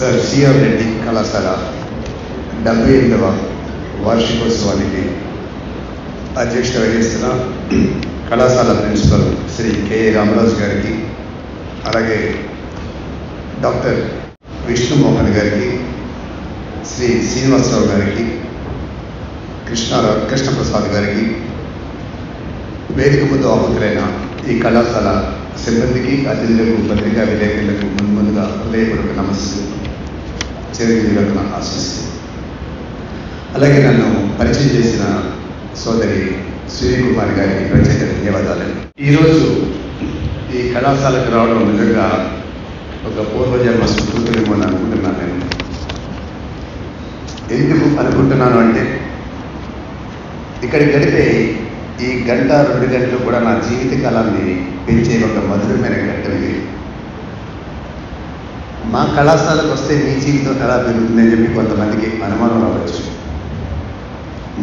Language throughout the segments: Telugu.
సర్ సిఆర్ రెడ్డి కళాశాల 78వ వార్షికోత్సవానికి అధ్యక్షత వహిస్తున్న కళాశాల ప్రిన్సిపల్ శ్రీ కె రామరాజు గారికి, అలాగే డాక్టర్ విష్ణుమోహన్ గారికి, శ్రీ శ్రీనివాసరావు గారికి, కృష్ణప్రసాద్ గారికి, వేదిక ముందు ఆహుతులైన ఈ కళాశాల సిబ్బందికి, అతిథులకు, పత్రికా విలేకరులకు ముందుగా హృదయపూర్వక నమస్సు, చిరంజీవులకు ఆశిస్తూ, అలాగే నన్ను పరిచయం చేసిన సోదరి సూర్యకుమారి గారికి ప్రత్యేక ధన్యవాదాలు. ఈరోజు ఈ కళాశాలకు రావడం నిజంగా ఒక పూర్వజన్మ స్మృతులేమో అని అనుకుంటున్నాను. నేను ఎందుకు అనుకుంటున్నాను అంటే, ఇక్కడ గడిపే ఈ గంట 2 గంటలు కూడా నా జీవిత కాలాన్ని పెంచే ఒక మధురమైన ఘట్టం. మా కళాశాలకు వస్తే మీ జీవితం ఎలా పెరుగుతుందని చెప్పి కొంతమందికి అనుమానం రావచ్చు.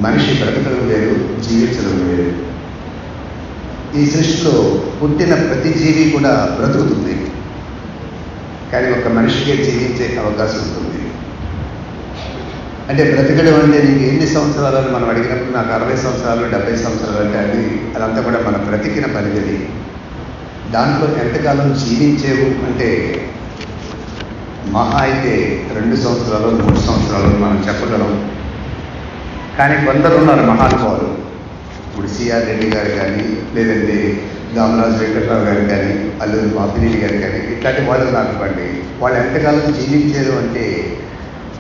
మనిషి బ్రతకడం వేరు, జీవించడం వేరు. ఈ సృష్టిలో పుట్టిన ప్రతి జీవి కూడా బ్రతుకుతుంది, కానీ ఒక మనిషికే జీవించే అవకాశం ఉంటుంది. అంటే బ్రతకడం అంటే నీకు ఎన్ని సంవత్సరాలు మనం అడిగినప్పుడు నాకు 60 సంవత్సరాలు 70 సంవత్సరాలు అంటే అదంతా కూడా మన బ్రతికిన పరిధి. దాంట్లో ఎంతకాలం జీవించేవు అంటే మహా అయితే 2 సంవత్సరాలు 3 సంవత్సరాలు మనం చెప్పగలం. కానీ కొందరు ఉన్నారు మహానుభావులు. ఇప్పుడు సిఆర్ రెడ్డి గారు కానీ, లేదంటే దామరాజు వెంకట్రావు గారు కానీ, అల్లూరి పాపినేని గారు కానీ, ఇట్లాంటి వాళ్ళు నాకుకోండి. వాళ్ళు ఎంతకాలం జీవించారు అంటే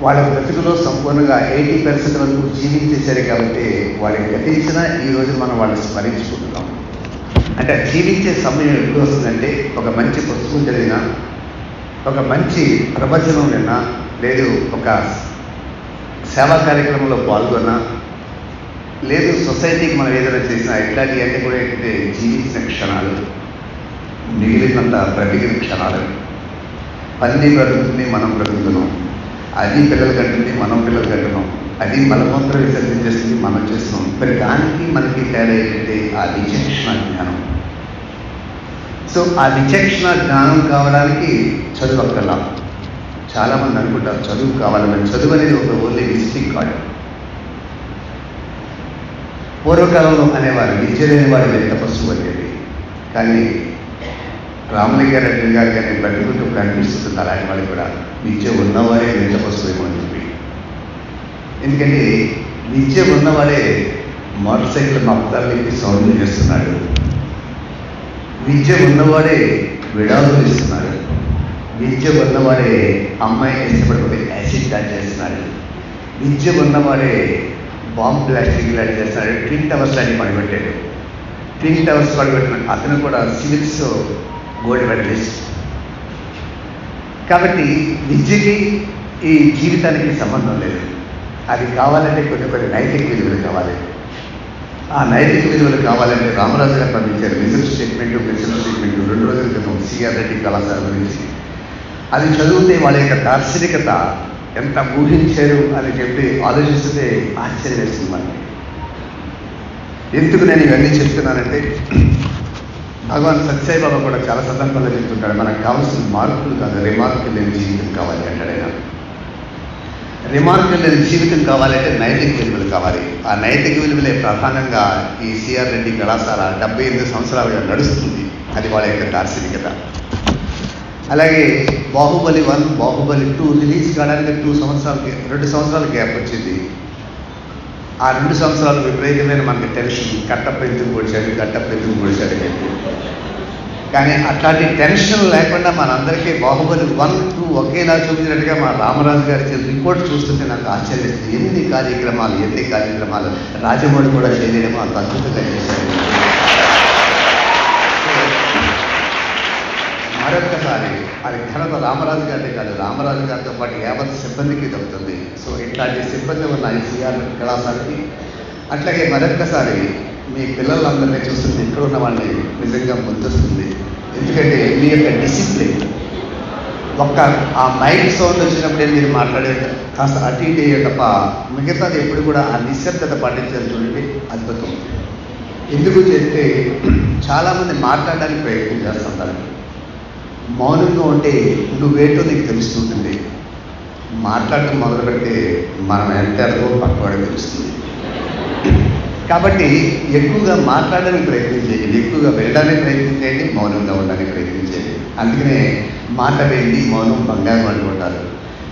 వాళ్ళ బ్రతుకులో సంపూర్ణంగా 80% వరకు జీవించేశారు. కాబట్టి వాళ్ళకి గతించినా ఈరోజు మనం వాళ్ళని స్మరించుకుంటున్నాం. అంటే జీవించే సమయం ఎప్పుడు వస్తుందంటే, ఒక మంచి పుస్తకం చదివినా, ఒక మంచి ప్రవచనం విన్నా, లేదు ఒక సేవా కార్యక్రమంలో పాల్గొన్నా, లేదు సొసైటీకి మనం ఏదైనా చేసినా, ఇట్లాంటివి అన్నీ కూడా ఏంటంటే జీవించిన క్షణాలు, మిగిలినంత బ్రతికిన క్షణాలు. పన్ని బ్రతుకుతుంది, మనం బ్రతుకుతున్నాం. అది పిల్లలు కంటుంది, మనం పిల్లలు కంటున్నాం. అది మలమూత్ర విసర్జన చేస్తుంది, మనం చేస్తున్నాం. మరి దానికి మనకి తేడా ఏంటంటే ఆ విచక్షణ జ్ఞానం. సో ఆ విచక్షణ జ్ఞానం కావడానికి చదువు అక్కర్లా. చాలామంది అనుకుంటారు చదువు కావాలని. చదువు అనేది ఒక ఓన్లీ విజిటింగ్ కార్డు. పూర్వకాలంలో అనేవారు విద్య లేని వాడు ఎంత పశువు అనేది. కానీ రామలింగారెడ్డి గారు కానీ బ్రతుకుంటూ కనిపిస్తుంది అలాంటి వాళ్ళు కూడా విద్య ఉన్నవాడే ఎంత పశువేమో అని చెప్పి. ఎందుకంటే విద్య ఉన్నవాడే మోటార్ సైకిల్ మప్తాలకి సౌండ్ చేస్తున్నాడు. విద్య ఉన్నవాడే విడాకులు ఇస్తున్నాడు. విద్య ఉన్నవాడే అమ్మాయిని ఇష్టపడిపోతే యాసిడ్ డాట్ చేస్తున్నాడు. విద్య ఉన్నవాడే బాంబ్ బ్లాస్టింగ్ లాంటి చేస్తున్నాడు. ట్విన్ టవర్స్ లాంటి పనిపెట్టాడు. ట్విన్ టవర్స్ పనిపెట్టిన అతను కూడా సివిల్స్ గోల్డ్ మెడలిస్ట్. కాబట్టి విద్యకి ఈ జీవితానికి సంబంధం లేదు. అది కావాలంటే కొన్ని నైతిక విలువలు కావాలి. ఆ నైతిక విలువలు కావాలంటే రామరాజు గారు పంపించారు మిషన్ స్టేట్మెంట్ 2 రోజుల క్రితం సిఆర్ రెడ్డి కళాశాల గురించి. అది చదివితే వాళ్ళ యొక్క దార్శనికత ఎంత ఊహించారు అని చెప్పి ఆలోచిస్తే ఆశ్చర్యం వేస్తుంది మనకి. ఎందుకు నేను ఇవన్నీ చెప్తున్నానంటే, భగవాన్ సత్యసాయిబాబా కూడా చాలా సందర్భాల్లో చెప్తుంటాడు, మనకు కావాల్సిన మార్కులు కాదు, రిమార్కులు లేని జీవితం కావాలి అంటాడు ఆయన. రిమార్కులు లేని జీవితం కావాలంటే నైతిక విలువలు కావాలి. ఆ నైతిక విలువలే ప్రధానంగా ఈ సిఆర్ రెడ్డి కళాశాల 78 సంవత్సరాలుగా నడుస్తుంది. అది వాళ్ళ యొక్క దార్శనికత. అలాగే బాహుబలి 1, బాహుబలి 2 రిలీజ్ కావడానికి 2 సంవత్సరాల గ్యాప్ వచ్చింది. ఆ 2 సంవత్సరాలు విపరీతమైన మనకి టెన్షన్, కట్టప్ప ఎందుకు పొడిచాడు చెప్పి. కానీ అట్లాంటి టెన్షన్ లేకుండా మనందరికీ బాహుబలి 1, 2 ఒకేలా చూపించినట్టుగా మా రామరాజు గారి రిపోర్ట్ చూస్తుంటే నాకు ఆశ్చర్యస్తుంది. ఎన్ని కార్యక్రమాలు రాజమౌళి కూడా చేయలేమో అంత అద్భుతంగా చేశారు. మరొక్కసారి అది ఘనత రామరాజు గారిదే కాదు, రామరాజు గారితో పాటు యావత్ సిబ్బందికి దొరుకుతుంది. సో ఇట్లాంటి సిబ్బంది ఉన్న ఈ సిఆర్ కళాశాలకి, అట్లాగే మరొక్కసారి మీ పిల్లలందరినీ చూస్తుంది, ఇక్కడ ఉన్న వాళ్ళని నిజంగా ముందొస్తుంది. ఎందుకంటే మీ యొక్క డిసిప్లిన్, ఒక్క ఆ మైక్ సౌండ్ వచ్చినప్పుడే మీరు మాట్లాడే కాస్త అటు ఇటు తప్ప మిగతాది ఎప్పుడు కూడా ఆ నిశ్శబ్దత పాటించాలి. చూడండి, అద్భుతం. ఎందుకు చెప్తే చాలామంది మాట్లాడడానికి ప్రయత్నం చేస్తుంటారు. మౌనంగా ఉంటే నువ్వేంటో నీకు తెలుస్తుంటుంది. మాట్లాడటం మొదలుపెడితే మనం ఎంత ఎదగో పక్కవాడికి తెలుస్తుంది. కాబట్టి ఎక్కువగా మాట్లాడడానికి ప్రయత్నం చేయండి, ఎక్కువగా వెళ్ళడానికి ప్రయత్నం చేయండి, మౌనంగా ఉండడానికి ప్రయత్నం చేయండి. అందుకనే మాట వేయండి, మౌనం బంగారం అనుకుంటారు.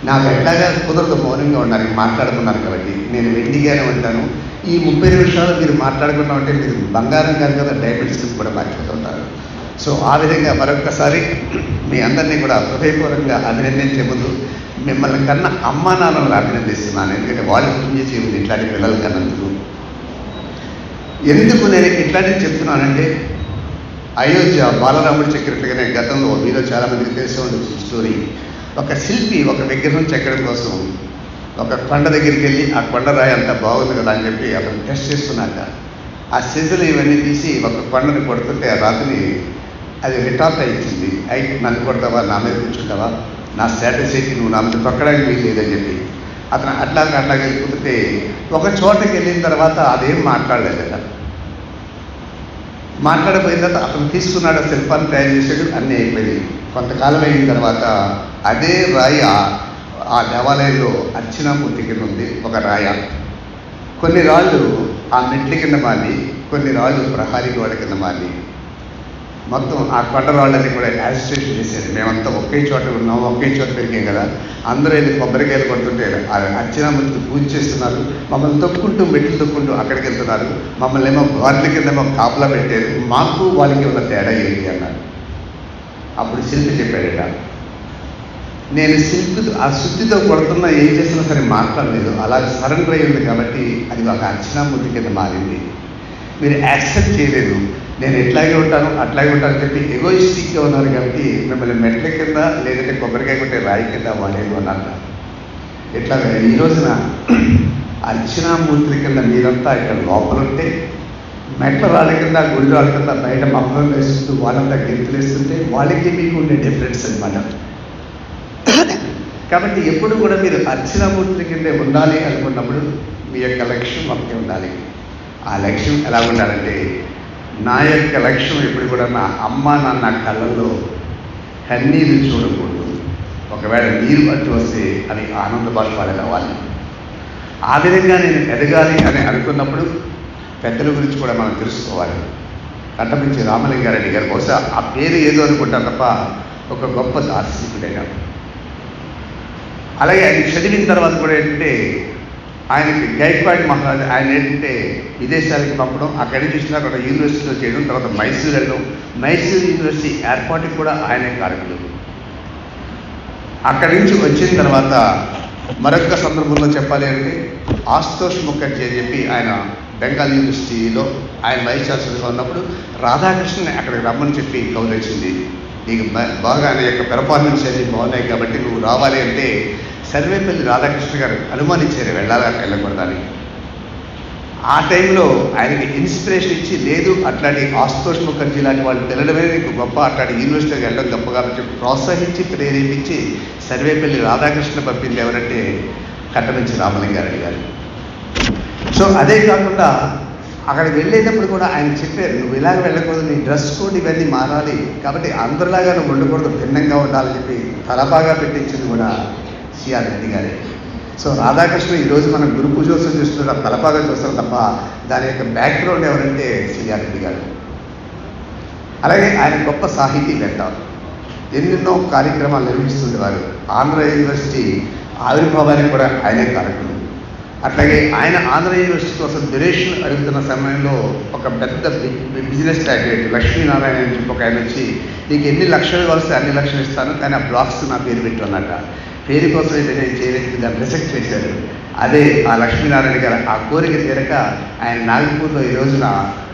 నాకు ఎట్లాగా కుదరదు మౌనంగా ఉండడానికి, మాట్లాడుకున్నాను కాబట్టి నేను వెండిగానే ఉంటాను. ఈ 30 నిమిషాలు మీరు మాట్లాడుకున్నా ఉంటే మీరు బంగారం కాదు కదా, డయాబెటీస్ కూడా మార్చిపోతుంటారు. సో ఆ విధంగా మరొక్కసారి మీ అందరినీ కూడా హృదయపూర్వకంగా అభినందించే ముందు మిమ్మల్ని కన్నా అమ్మా నాన్నలను అభినందిస్తున్నాను. ఎందుకంటే వాళ్ళు పుణ్య జీవులు ఇట్లాంటి పిల్లలు కన్నందుకు. ఎందుకు నేను ఇట్లాంటివి చెప్తున్నానంటే, అయోధ్య బాలరాముడు చెక్కినట్టుగానే గతంలో మీలో చాలామందికి తెలిసే ఉండొచ్చు స్టోరీ. ఒక శిల్పి ఒక విగ్రహం చెక్కడం కోసం ఒక కొండ దగ్గరికి వెళ్ళి ఆ కొండరాయి అంతా బాగుంది కదా అని చెప్పి అతను టెస్ట్ చేస్తున్నాక ఆ సెజలు ఇవన్నీ తీసి ఒక కొండని కొడుతుంటే ఆ రాత్రిని అది రిటార్ట్ అయింది. అయితే నన్ను కొడతావా, నా మీద కూర్చుంటావా, నా స్టేటస్ ఏంటి, నువ్వు నా మీద తొక్కడానికి వీలు లేదని చెప్పి అతను అట్లాగే వెళ్ళిపోతుంటే ఒక చోటకి వెళ్ళిన తర్వాత అదేం మాట్లాడలేదట. మాట్లాడిపోయిన తర్వాత అతను తీసుకున్నాడు, శిల్పాన్ని తయారు చేసాడు, అన్నీ అయిపోయింది. కొంతకాలం అయిన తర్వాత అదే రాయి ఆ దేవాలయంలో అర్చనామూర్తి కింద ఉంది ఒక రాయ. కొన్ని రాళ్ళు ఆ మెట్ల కింద మారి, కొన్ని రాళ్ళు ప్రహారీ గోడ కింద మారి, మొత్తం ఆ కొండ రాళ్ళని కూడా యాజిస్ట్రేషన్ చేశారు. మేమంతా ఒకే చోట ఉన్నాము, ఒకే చోట పెరిగాం కదా, అందరూ వెళ్ళి కొబ్బరికాయలు కొడుతుంటే అర్చనామూర్తి పూజ చేస్తున్నారు, మమ్మల్ని తొక్కుంటూ మెట్లు తొక్కుంటూ అక్కడికి వెళ్తున్నారు, మమ్మల్ని ఏమో గోర్ల కింద కాపలా పెట్టారు, మాకు వాళ్ళకి ఉన్న తేడా ఏంటి అన్నారు. అప్పుడు శిల్పి చెప్పాడట, నేను శిల్పి ఆ శుద్ధితో కొడుతున్నా ఏం చేసినా సరే మాట్లాడలేదు, అలా సరెండర్ అయ్యింది కాబట్టి అది ఒక అర్చనామూర్తి కింద మారింది. మీరు యాక్సెప్ట్ చేయలేదు, నేను ఎట్లాగే ఉంటాను అట్లాగే ఉంటానని చెప్పి ఎగోయిస్టిక్గా ఉన్నారు కాబట్టి మిమ్మల్ని మెట్ల కింద లేదంటే కొబ్బరికాయ కొట్టే రాయి కింద వాడేది అన్నారు. ఎట్లా ఈ రోజున అర్చనామూర్తుల కింద మీరంతా ఇక్కడ లోపల ఉంటే, మెట్ల రాళ్ళ కింద గుడి రాళ్ళ కింద బయట మమ్మల్ని వేస్తూ వాళ్ళంతా గెంతులు వేస్తుంటే వాళ్ళకి మీకు ఉండే డిఫరెన్స్ అనమాట. కాబట్టి ఎప్పుడు కూడా మీరు అర్చనామూర్తుల కిందే ఉండాలి అనుకున్నప్పుడు మీ యొక్క లక్ష్యం ఒకటే ఉండాలి. ఆ లక్ష్యం ఎలా ఉండాలంటే, నా యొక్క లక్ష్యం ఎప్పుడు కూడా నా అమ్మ నాన్న కళ్ళల్లో కన్నీరు చూడకూడదు. ఒకవేళ నీరు పట్టు వస్తే అది ఆనంద బాష్పాలు కావాలి. ఆ విధంగా నేను ఎదగాలి అని అనుకున్నప్పుడు పెద్దల గురించి కూడా మనం తెలుసుకోవాలి. కట్టమించి రామలింగారెడ్డి గారు బహుశా ఆ పేరు ఏదో అనుకుంటాను తప్ప ఒక గొప్ప దార్శనికుడైన. అలాగే ఆయన చదివిన తర్వాత కూడా ఏంటంటే ఆయనకి గైక్వాడ్ మహారాజ్ ఆయన ఏంటంటే విదేశాలకు పంపడం, అక్కడి నుంచి వచ్చిన అక్కడ యూనివర్సిటీలో చేయడం, తర్వాత మైసూరు వెళ్ళడం, మైసూరు యూనివర్సిటీ ఏర్పాటుకి కూడా ఆయనే కారకులు. అక్కడి నుంచి వచ్చిన తర్వాత మరొక సందర్భంలో చెప్పాలి అంటే ఆశుతోష్ ముఖర్జీ అని చెప్పి ఆయన బెంగాల్ యూనివర్సిటీలో ఆయన వైస్ ఛాన్సలర్గా ఉన్నప్పుడు రాధాకృష్ణని అక్కడికి రమ్మని చెప్పి కౌలించింది. నీకు బాగా ఆయన యొక్క పెర్ఫార్మెన్స్ అన్ని బాగున్నాయి కాబట్టి నువ్వు రావాలి అంటే సర్వేపల్లి రాధాకృష్ణ గారు అనుమానించారు వెళ్ళాలా వెళ్ళకూడదని. ఆ టైంలో ఆయనకి ఇన్స్పిరేషన్ ఇచ్చి, లేదు అట్లాంటి ఆశుతోష్ ముఖర్జీ లాంటి వాళ్ళు తెలడమే నీకు గొప్ప, అట్లాంటి యూనివర్సిటీకి వెళ్ళడం గొప్ప కాబట్టి ప్రోత్సహించి ప్రేరేపించి సర్వేపల్లి రాధాకృష్ణ పంపింది ఎవరంటే కట్టమించి రామలింగారెడ్డి గారు. సో అదే కాకుండా అక్కడికి వెళ్ళేటప్పుడు కూడా ఆయన చెప్పారు, నువ్వు ఇలాగ వెళ్ళకూడదు, నీ డ్రెస్ కోడ్ ఇవన్నీ మారాలి, కాబట్టి అందరిలాగా నువ్వు ఉండకూడదు, భిన్నంగా ఉండాలని చెప్పి తలబాగా పెట్టించింది కూడా సిఆర్ రెడ్డి గారే. సో రాధాకృష్ణ ఈరోజు మనం గురు పూజోత్సవం చూస్తున్న తలపాగా చూస్తాం తప్ప దాని యొక్క బ్యాక్గ్రౌండ్ ఎవరంటే సిఆర్ రెడ్డి గారు. అలాగే ఆయన గొప్ప సాహితీవేత్త, ఎన్నెన్నో కార్యక్రమాలు నిర్వహిస్తుండేవారు. ఆంధ్ర యూనివర్సిటీ ఆవిర్భావానికి కూడా ఆయనే కారకులు. అట్లాగే ఆయన ఆంధ్ర యూనివర్సిటీ కోసం డొనేషన్ అడుగుతున్న సమయంలో ఒక పెద్ద బిజినెస్ గ్రాడ్యుయేట్ లక్ష్మీనారాయణ అని చెప్పి ఒక ఆయన వచ్చి, నీకు ఎన్ని లక్షలు కావస్తే అన్ని లక్షలు ఇస్తాను, కానీ ఆ బ్లాక్స్ నా పేరు పెట్టు అన్నట్ట. పేరు కోసం అయితే నేను చేయలేదు, దాన్ని రిజెక్ట్ చేశారు. అదే ఆ లక్ష్మీనారాయణ గారు ఆ కోరిక తీరక ఆయన నాగపూర్లో ఈ రోజున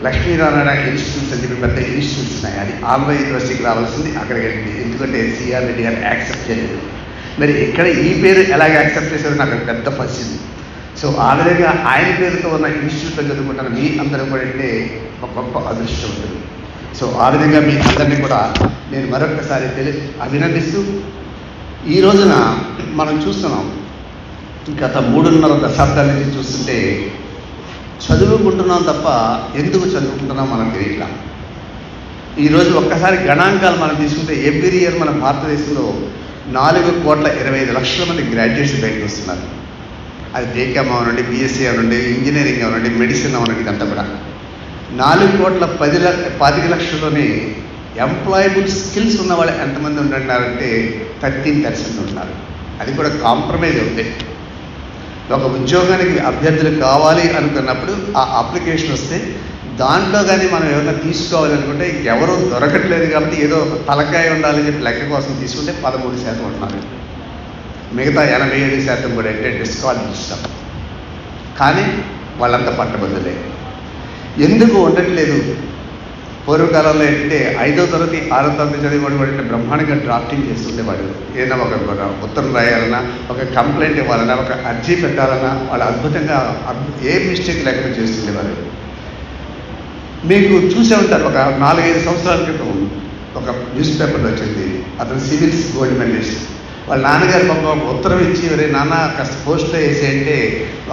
లక్ష్మీనారాయణ ఇన్స్టిట్యూట్స్ అని చెప్పి పెద్ద ఇన్స్టిట్యూట్స్ ఉన్నాయి. అది ఆంధ్ర యూనివర్సిటీకి రావాల్సింది అక్కడికి వెళ్ళింది, ఎందుకంటే సిఆర్ రెడ్డి గారు యాక్సెప్ట్ చేయలేదు. మరి ఇక్కడ ఈ పేరు ఎలాగ యాక్సెప్ట్ చేశారో నాకు పెద్ద పరిస్థితి. సో ఆ విధంగా ఆయన పేరుతో ఉన్న ఇన్స్టిట్యూట్లో చదువుకుంటున్న మీ అందరూ కూడా అంటే ఒక గొప్ప అదృష్టం ఉంటుంది. సో ఆ విధంగా మీ అందరినీ కూడా నేను మరొకసారి అభినందిస్తూ, ఈ రోజున మనం చూస్తున్నాం గత 3.5 దశాబ్దాల నుంచి చూస్తుంటే చదువుకుంటున్నాం తప్ప ఎందుకు చదువుకుంటున్నాం మనం తెలియట్లా. ఈరోజు ఒక్కసారి గణాంకాలు మనం తీసుకుంటే ఎవ్రీ ఇయర్ మన భారతదేశంలో 4,25,00,000 మంది గ్రాడ్యుయేట్స్ బయటకు వస్తున్నారు. అది బీకామ్ అవనండి, బీఎస్సీ అవనండి, ఇంజనీరింగ్ అవనండి, మెడిసిన్ అవనండి, ఇదంతా కూడా 4,25,00,000లోని ఎంప్లాయబుల్ స్కిల్స్ ఉన్న వాళ్ళు ఎంతమంది ఉంటున్నారంటే 13% ఉంటున్నారు. అది కూడా కాంప్రమైజ్ అవుతాయి. ఒక ఉద్యోగానికి అభ్యర్థులు కావాలి అనుకున్నప్పుడు ఆ అప్లికేషన్ వస్తే దాంట్లో కానీ మనం ఏమైనా తీసుకోవాలనుకుంటే ఎవరూ దొరకట్లేదు కాబట్టి ఏదో ఒక తలకాయ ఉండాలని చెప్పి లెక్క కోసం తీసుకుంటే 13% ఉంటున్నారు. మిగతా 87% కూడా అంటే డిస్క్వాలిఫికేషన్. కానీ వాళ్ళంతా పట్టబద్దులే. ఎందుకు ఉండట్లేదు? పూర్వకాలంలో ఏంటంటే 5వ తరగతి 6వ తరగతి చదివేవాడు అంటే బ్రహ్మాండంగా డ్రాఫ్టింగ్ చేస్తుండేవాడు. ఏదైనా ఒక ఉత్తరం రాయాలన్నా, ఒక కంప్లైంట్ ఇవ్వాలన్నా, ఒక అర్జీ పెట్టాలన్నా వాళ్ళు అద్భుతంగా ఏ మిస్టేక్ లేకుండా చేస్తుండేవారు. మీకు చూసే ఉంటారు, ఒక 4-5 సంవత్సరాల క్రితం ఒక న్యూస్ పేపర్లో వచ్చింది, అతను సివిల్స్ గోల్డ్ మెడలిస్ట్. వాళ్ళ నాన్నగారు పాప ఉత్తరం ఇచ్చి ఎవరే నాన్న కాస్త పోస్ట్లో వేసేయంటే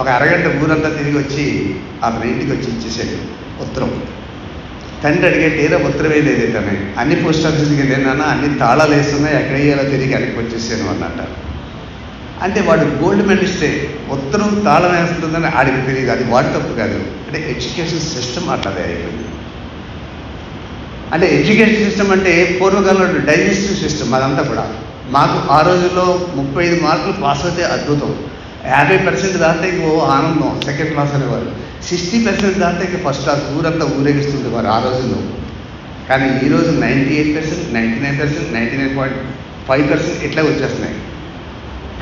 ఒక అరగంట ఊరంతా తిరిగి వచ్చి అతని ఇంటికి వచ్చి ఇచ్చేసాడు ఉత్తరం. తండ్రి అడిగేటి ఏదో ఉత్తరం వేయలేదు తనే, అన్ని పోస్ట్ ఆఫీస్కి వెళ్ళినా అన్ని తాళాలు వేస్తున్నాయి, ఎక్కడ వేయాలో తిరిగి వెనక్కి వచ్చేసాను అన్నట్ట. అంటే వాడు గోల్డ్ మెడలిస్టే, ఉత్తరం తాళం వేస్తుందని ఆడికి తెలియదు. అది వాడి తప్పు కాదు. అంటే ఎడ్యుకేషన్ సిస్టమ్ అట్లాదే అయిపోయింది. అంటే ఎడ్యుకేషన్ సిస్టమ్ అంటే పూర్వకాలంలో డైజెస్టివ్ సిస్టమ్ అదంతా కూడా. మాకు ఆ రోజుల్లో 35 మార్కులు పాస్ అయితే అద్భుతం, 50% దాంట్లో ఇంకో ఆనందం, సెకండ్ క్లాస్ అనేవారు. 60% దాంట్లో ఇంక ఫస్ట్ క్లాస్, ఊరంతా ఊరేగిస్తుండేవారు ఆ రోజుల్లో. కానీ ఈరోజు 98%, 99%, 99.5% ఇట్లా వచ్చేస్తున్నాయి.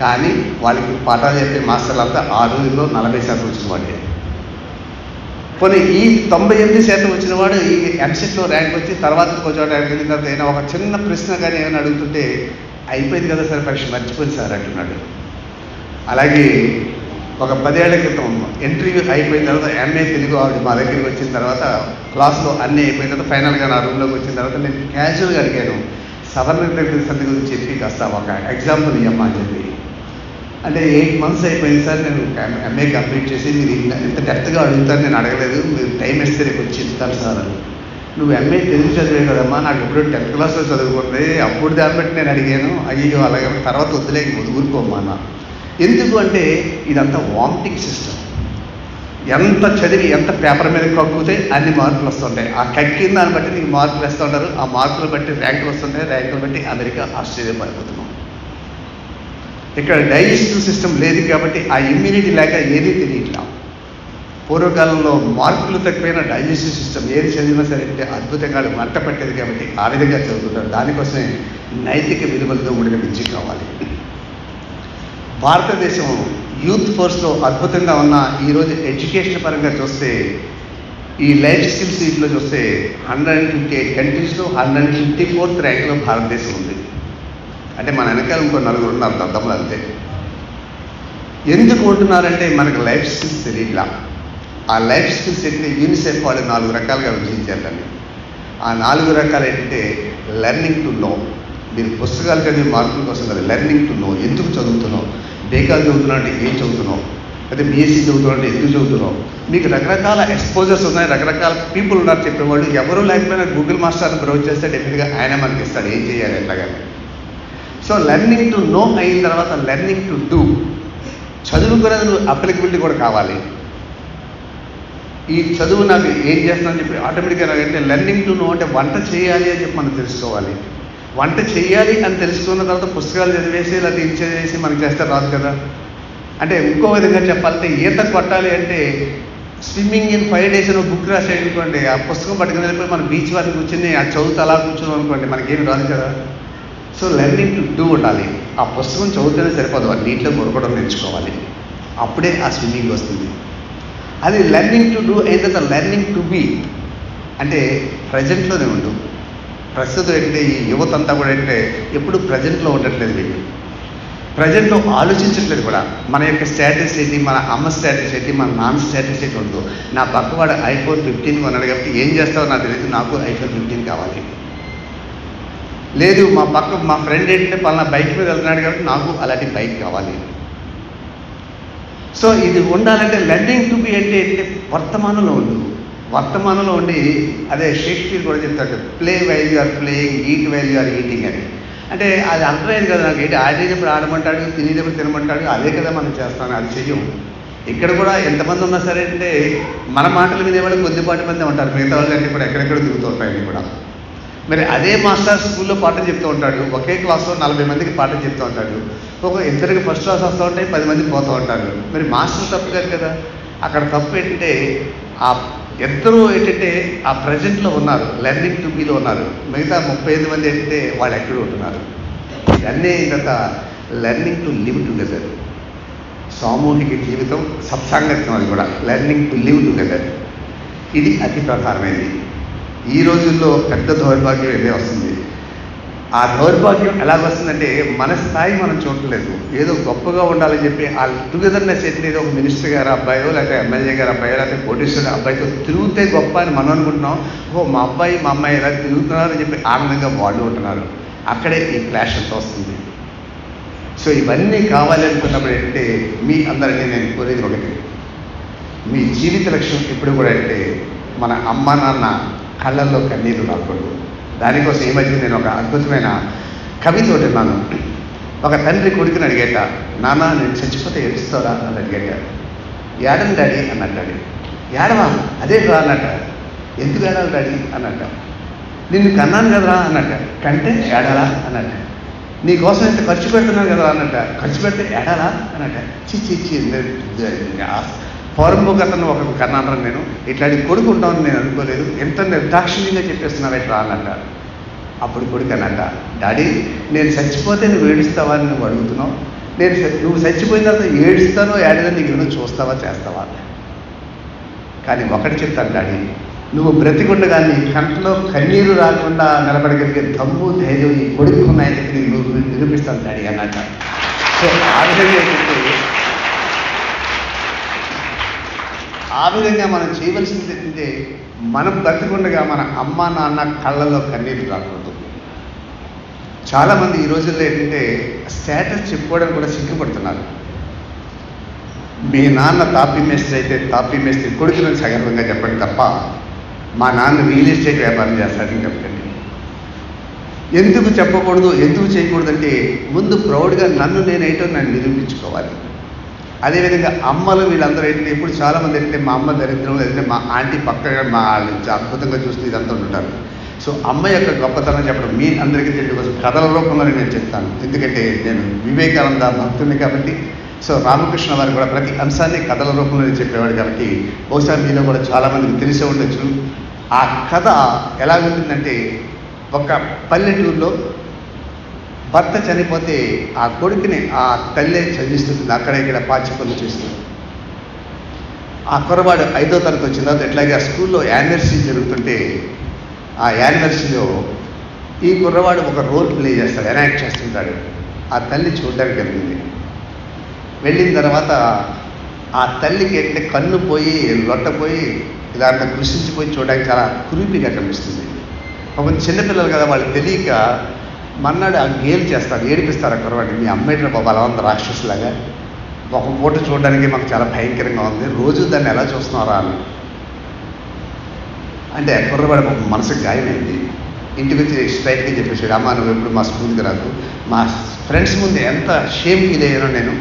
కానీ వాళ్ళకి పాఠాలు చెప్పే మాస్టర్లు అంతా ఆ రోజుల్లో 40% వచ్చిన వాడే. కొన్ని ఈ 98% వచ్చిన వాడు ఈ ఎంసెట్లో ర్యాంక్ వచ్చి తర్వాత ఇంకో చోట ర్యాంక్ వెళ్ళిన తర్వాత అయినా ఒక చిన్న ప్రశ్న కానీ ఏమైనా అడుగుతుంటే అయిపోయింది కదా సార్ పరీక్ష మర్చిపోయింది సార్ అంటున్నాడు. అలాగే ఒక 10 ఏళ్ల క్రితం ఇంటర్వ్యూ అయిపోయిన తర్వాత ఎంఏ తెలుగు ఆవిడ మా దగ్గరికి వచ్చిన తర్వాత క్లాస్లో అన్నీ అయిపోయిన తర్వాత ఫైనల్గా నా రూమ్లోకి వచ్చిన తర్వాత నేను క్యాజువల్గా అడిగాను, సవర్ణ సంధి గురించి చెప్పి కాస్త ఒక ఎగ్జాంపుల్ ఇవ్వమ్మా అని చెప్పి. అంటే 8 months అయిపోయింది సార్, నేను ఎంఏ కంప్లీట్ చేసి మీరు ఇంత డెప్త్గా అడుగుతారు నేను అడగలేదు, మీరు టైం ఇస్తే రేపు వచ్చి ఇస్తాను సార్ అని. నువ్వు ఎంఏ తెలుగు చదివే కదమ్మా, నాకు ఎప్పుడో 10th క్లాస్లో చదువుకుంటే అప్పుడు దాన్ని బట్టి నేను అడిగాను, అయ్యో అలాగే తర్వాత వద్దులే ఊరుకోమ్మా అన్న. ఎందుకు అంటే ఇదంతా వామిటింగ్ సిస్టమ్. ఎంత చదివి ఎంత పేపర్ మీద కక్కుతే అన్ని మార్కులు వస్తుంటాయి. ఆ కక్కిన దాన్ని బట్టి నీకు మార్కులు వేస్తూ ఉంటారు. ఆ మార్కులు బట్టి ర్యాంకులు వస్తుంటాయి. ర్యాంకులు బట్టి అమెరికా, ఆస్ట్రేలియా పడిపోతున్నాం. ఇక్కడ డైజెస్టివ్ సిస్టమ్ లేదు కాబట్టి ఆ ఇమ్యూనిటీ లేక ఏదీ తెలియట్లా. పూర్వకాలంలో మార్కులు తక్కువైన డైజెస్టివ్ సిస్టమ్ ఏది చదివినా సరే అంటే అద్భుతంగా మంట పట్టేది కాబట్టి ఆ విధంగా చదువుతుంటారు. దానికోసమే నైతిక విలువలతో కూడిన విద్య కావాలి. భారతదేశం యూత్ ఫోర్స్లో అద్భుతంగా ఉన్న ఈరోజు ఎడ్యుకేషన్ పరంగా చూస్తే ఈ లైఫ్ స్కిల్స్ వీటిలో చూస్తే 158 కంట్రీస్లో 154th ర్యాంక్లో భారతదేశం ఉంది. అంటే మన వెనకాల ఇంకో 4 ఉన్నారు దద్దమ్మలు అంతే. ఎందుకు ఉంటున్నారంటే మనకు లైఫ్ స్కిల్స్ తెలియట్లా. ఆ లైఫ్ స్కిల్స్ ఏంటంటే యూనిసెఫ్ వాళ్ళు 4 రకాలుగా విభజించారు దాన్ని. ఆ 4 రకాలు ఏంటంటే లెర్నింగ్ టు నో. మీరు పుస్తకాలు చదివే మార్కుల కోసం కదా, లెర్నింగ్ టు నో. ఎందుకు చదువుతున్నావు, బేకాలు చదువుతున్నావు అంటే ఏం చదువుతున్నావు, అయితే బీఎస్సీ చదువుతున్నావు అంటే ఎందుకు చదువుతున్నావు. మీకు రకరకాల ఎక్స్పోజర్స్ ఉన్నాయి, రకరకాల పీపుల్ ఉన్నారు చెప్పేవాళ్ళు. ఎవరూ లేకపోయినా గూగుల్ మాస్టర్ని బ్రౌజ్ చేస్తే డెఫినెట్గా ఆయన మనకి ఇస్తాడు ఏం చేయాలి ఎట్లాగని. సో లెర్నింగ్ టు నో అయిన తర్వాత లెర్నింగ్ టు డూ. చదువుకునేది నువ్వు అప్లికబిలిటీ కూడా కావాలి. ఈ చదువు నాకు ఏం చేస్తున్నాను చెప్పి ఆటోమేటిక్గా అంటే లెర్నింగ్ టు నో అంటే వంట చేయాలి అని చెప్పి మనం తెలుసుకోవాలి. వంట చేయాలి అని తెలుసుకున్న తర్వాత పుస్తకాలు చదివేసి లేదా ఇది చదివేసి మనకి చేస్తే రాదు కదా. అంటే ఇంకో విధంగా చెప్పాలంటే ఈత కొట్టాలి అంటే స్విమ్మింగ్ ఇన్ 5 days అని బుక్ రాసాడు అనుకోండి, ఆ పుస్తకం పట్టుకుని వెళ్ళిపోయి మన బీచ్ వరకు కూర్చొని ఆ చదువుతూ అలా కూర్చున్నాం అనుకోండి, మనకేమి రాదు కదా. సో లెర్నింగ్ టు డూ ఉండాలి. ఆ పుస్తకం చదువుతూనే సరిపోదు, అది నీటిలో మురగడం నేర్చుకోవాలి. అప్పుడే ఆ స్విమ్మింగ్ వస్తుంది. అది లెర్నింగ్ టు డూ అయిన తర్వాత లెర్నింగ్ టు బీ అంటే ప్రజెంట్లోనే ఉండు. ప్రస్తుతం ఏంటంటే ఈ యువత అంతా కూడా ఏంటంటే ఎప్పుడు ప్రజెంట్లో ఉండట్లేదు. వీళ్ళు ప్రజెంట్లో ఆలోచించట్లేదు కూడా. మన యొక్క స్టేటస్ ఏంటి, మన అమ్మ స్టేటస్ ఏంటి, మన నాన్న స్టేటస్ ఏంటి ఉండదు. నా పక్కవాడు iPhone 15 కొన్నాడు కాబట్టి ఏం చేస్తావో నాకు తెలియదు, నాకు iPhone 15 కావాలి. లేదు మా ఫ్రెండ్ ఏంటంటే పలానా బైక్ మీద వెళ్తున్నాడు కాబట్టి నాకు అలాంటి బైక్ కావాలి. సో ఇది ఉండాలంటే లెర్నింగ్ టు బి అంటే ఏంటంటే వర్తమానంలో ఉండు. వర్తమానంలో ఉండి అదే షేక్స్పియర్ కూడా చెప్తాడు, play while you are playing, eat while you are eating అని. అంటే అది అర్థమైంది కదా నాకు. ఏంటి ఆడేటప్పుడు ఆడమంటాడు, తినేటప్పుడు తినమంటాడు, అదే కదా మనం చేస్తాను, అది చెయ్యం. ఇక్కడ కూడా ఎంతమంది ఉన్నా సరే అంటే మన మాటలు వినేవాళ్ళు కొద్దిపాటి మంది ఉంటారు, మిగతా వాళ్ళు అన్నీ కూడా ఎక్కడెక్కడ తిరుగుతూ ఉంటాయి కూడా. మరి అదే మాస్టర్ స్కూల్లో పాఠం చెప్తూ ఉంటాడు, ఒకే క్లాస్లో 40 మందికి పాఠం చెప్తూ ఉంటాడు. ఇద్దరికి ఫస్ట్ క్లాస్ వస్తూ ఉంటాయి, 10 మంది పోతూ ఉంటారు. మరి మాస్టర్ తప్పు కాదు కదా. అక్కడ తప్పు ఏంటంటే ఆ ఇద్దరూ ఏంటంటే ఆ ప్రజెంట్లో ఉన్నారు, లెర్నింగ్ టు బీలో ఉన్నారు. మిగతా 35 మంది ఏంటంటే వాళ్ళు ఎక్కడ ఉంటున్నారు. ఇవన్నీ ఇంత లెర్నింగ్ టు లివ్ టుగెదర్, సామూహిక జీవితం, సత్సాంగత్యం, అది కూడా లెర్నింగ్ టు లివ్ టుగెదర్. ఇది అతి ప్రధానమైనది. ఈ రోజుల్లో పెద్ద దౌర్భాగ్యం ఇదే వస్తుంది. ఆ దౌర్భాగ్యం ఎలా వస్తుందంటే మన స్థాయి మనం చూడలేదు. ఏదో గొప్పగా ఉండాలని చెప్పి ఆ టుగెదర్నెస్ ఏంటి, ఏదో ఒక మినిస్టర్ గారు అబ్బాయో లేకపోతే ఎమ్మెల్యే గారు అబ్బాయో లేకపోతే కోటేశ్వర అబ్బాయితో తిరిగితే గొప్ప అని మనం అనుకుంటున్నాం. మా అబ్బాయి మా అమ్మాయి ఎలా తిరుగుతున్నారు అని చెప్పి ఆనందంగా వాళ్ళు ఉంటున్నారు. అక్కడే ఈ క్లాష్ అంతా వస్తుంది. సో ఇవన్నీ కావాలి అనుకున్నప్పుడు ఏంటంటే మీ అందరినీ నేను కోరేది ఒకటి, మీ జీవిత లక్ష్యం ఎప్పుడు కూడా అంటే మన అమ్మ నాన్న కళ్ళల్లో కన్నీరు రాకూడదు. దానికోసం ఈ మధ్య నేను ఒక అద్భుతమైన కవిత విన్నాను. ఒక తండ్రి కొడుకుని అడిగేట, నాన్న నేను చచ్చిపోతే ఏడుస్తారా అని అడిగేట. ఏడని డాడీ అన్నట్టాడు. ఏడవా, అదే రా అన్నట్ట. ఎందుకు ఏడాలి డాడీ అన్నట్ట. నిన్ను కన్నాను కదరా అన్నట్ట. కంటే ఏడాలా అన్నట్ట. నీకోసం ఎంత ఖర్చు పెడుతున్నాను కదా అన్నట్ట. ఖర్చు పెడితే ఏడాలా అన్నట్ట. చిచ్చి పౌరంభోగతను ఒక కన్నాను నేను, ఇట్లాంటి కొడుకు ఉంటామని నేను అనుకోలేదు, ఎంత నిర్దాక్షిణ్యంగా చెప్పేస్తున్నావు ఎట్లా అన్నట్ట. అప్పుడు కొడుకు అన్నట్ట, డాడీ నేను చచ్చిపోతే నువ్వు ఏడుస్తావా అని నువ్వు అడుగుతున్నావు, నువ్వు చచ్చిపోయిన తర్వాత ఏడుస్తానో ఏడదని నీకు ఏమో చూస్తావా చేస్తావా. కానీ ఒకటి చెప్తాను డాడీ, నువ్వు బ్రతికుండగా నీ కంట్లో కన్నీరు రాకుండా నిలబడగలిగే దమ్ము ధైర్యం ఈ కొడుకు ఉన్నాయని నువ్వు నిరూపిస్తాను డాడీ అన్నట్ట. సో ఆ విధంగా మనం చేయవలసింది ఏంటంటే మనం బ్రతికుండగా మన అమ్మ నాన్న కళ్ళలో కన్నీరు రాకూడదు. చాలామంది ఈ రోజుల్లో ఏంటంటే స్టేటస్ చెప్పుకోవడానికి కూడా సిగ్గుపడుతున్నారు. మీ నాన్న తాపీ మేస్త్రి అయితే తాపీ మేస్త్రి కొడుకుని సగర్వంగా చెప్పండి తప్ప మా నాన్న రియల్ ఎస్టేట్ వ్యాపారం చేస్తాడని చెప్పండి. ఎందుకు చెప్పకూడదు, ఎందుకు చేయకూడదంటే ముందు ప్రౌడ్గా నేనేంటో నన్ను నిరూపించుకోవాలి. అదేవిధంగా అమ్మలు వీళ్ళందరూ ఏంటంటే ఇప్పుడు చాలామంది ఏంటంటే మా అమ్మ దరిద్రం, లేదంటే మా ఆంటీ పక్కగా మా అద్భుతంగా చూస్తూ ఇదంతా ఉంటారు. సో అమ్మ యొక్క గొప్పతనం చెప్పడం మీ అందరికీ తెలియదు కోసం కథల రూపంలో నేను చెప్తాను. ఎందుకంటే నేను వివేకానంద భక్తుని కాబట్టి. సో రామకృష్ణ వారు కూడా ప్రతి అంశాన్ని కథల రూపంలో చెప్పేవాడు కాబట్టి బహుశా మీలో కూడా చాలామందికి తెలిసే ఉండొచ్చు. ఆ కథ ఎలా ఉంటుందంటే ఒక పల్లెటూరులో భర్త చనిపోతే ఆ కొడుకుని ఆ తల్లే చదివిస్తుంది, అక్కడ ఇక్కడ పాచి పనులు చేస్తుంది. ఆ కుర్రవాడు 5వ తరగతి వచ్చిన తర్వాత ఎట్లాగే ఆ స్కూల్లో యానివర్సరీ జరుగుతుంటే ఆ యానివర్సరీలో ఈ కుర్రవాడు ఒక రోల్ ప్లే చేస్తాడు, ఎనాక్ట్ చేస్తుంటాడు. ఆ తల్లి చూడడానికి వెళ్ళింది. వెళ్ళిన తర్వాత ఆ తల్లికి ఏంటంటే కన్ను పోయి లొట్టపోయి ఇలాంటి కృషించిపోయి చూడడానికి చాలా కురిపిగా కనిపిస్తుంది. ఒక చిన్నపిల్లలు కదా, వాళ్ళు తెలియక మన్నాడు ఆ గేలు చేస్తారు, ఏడిపిస్తారు ఆ కుర్రవాడిని. మీ అమ్మేట బాబా అలా ఉంది రాక్షసులాగా, ఒక పూట చూడడానికి మాకు చాలా భయంకరంగా ఉంది, రోజు దాన్ని ఎలా చూస్తున్నారా అని. అంటే కుర్రవాడు మనసుకు గాయమైంది. ఇంటికి వచ్చి స్ట్రైట్గా చెప్పేసాడు, అమ్మ నువ్వు ఎప్పుడు మా స్కూల్కి రాదు, మా ఫ్రెండ్స్ ముందు ఎంత షేమ్ ఫీల్ అయ్యానో నేను,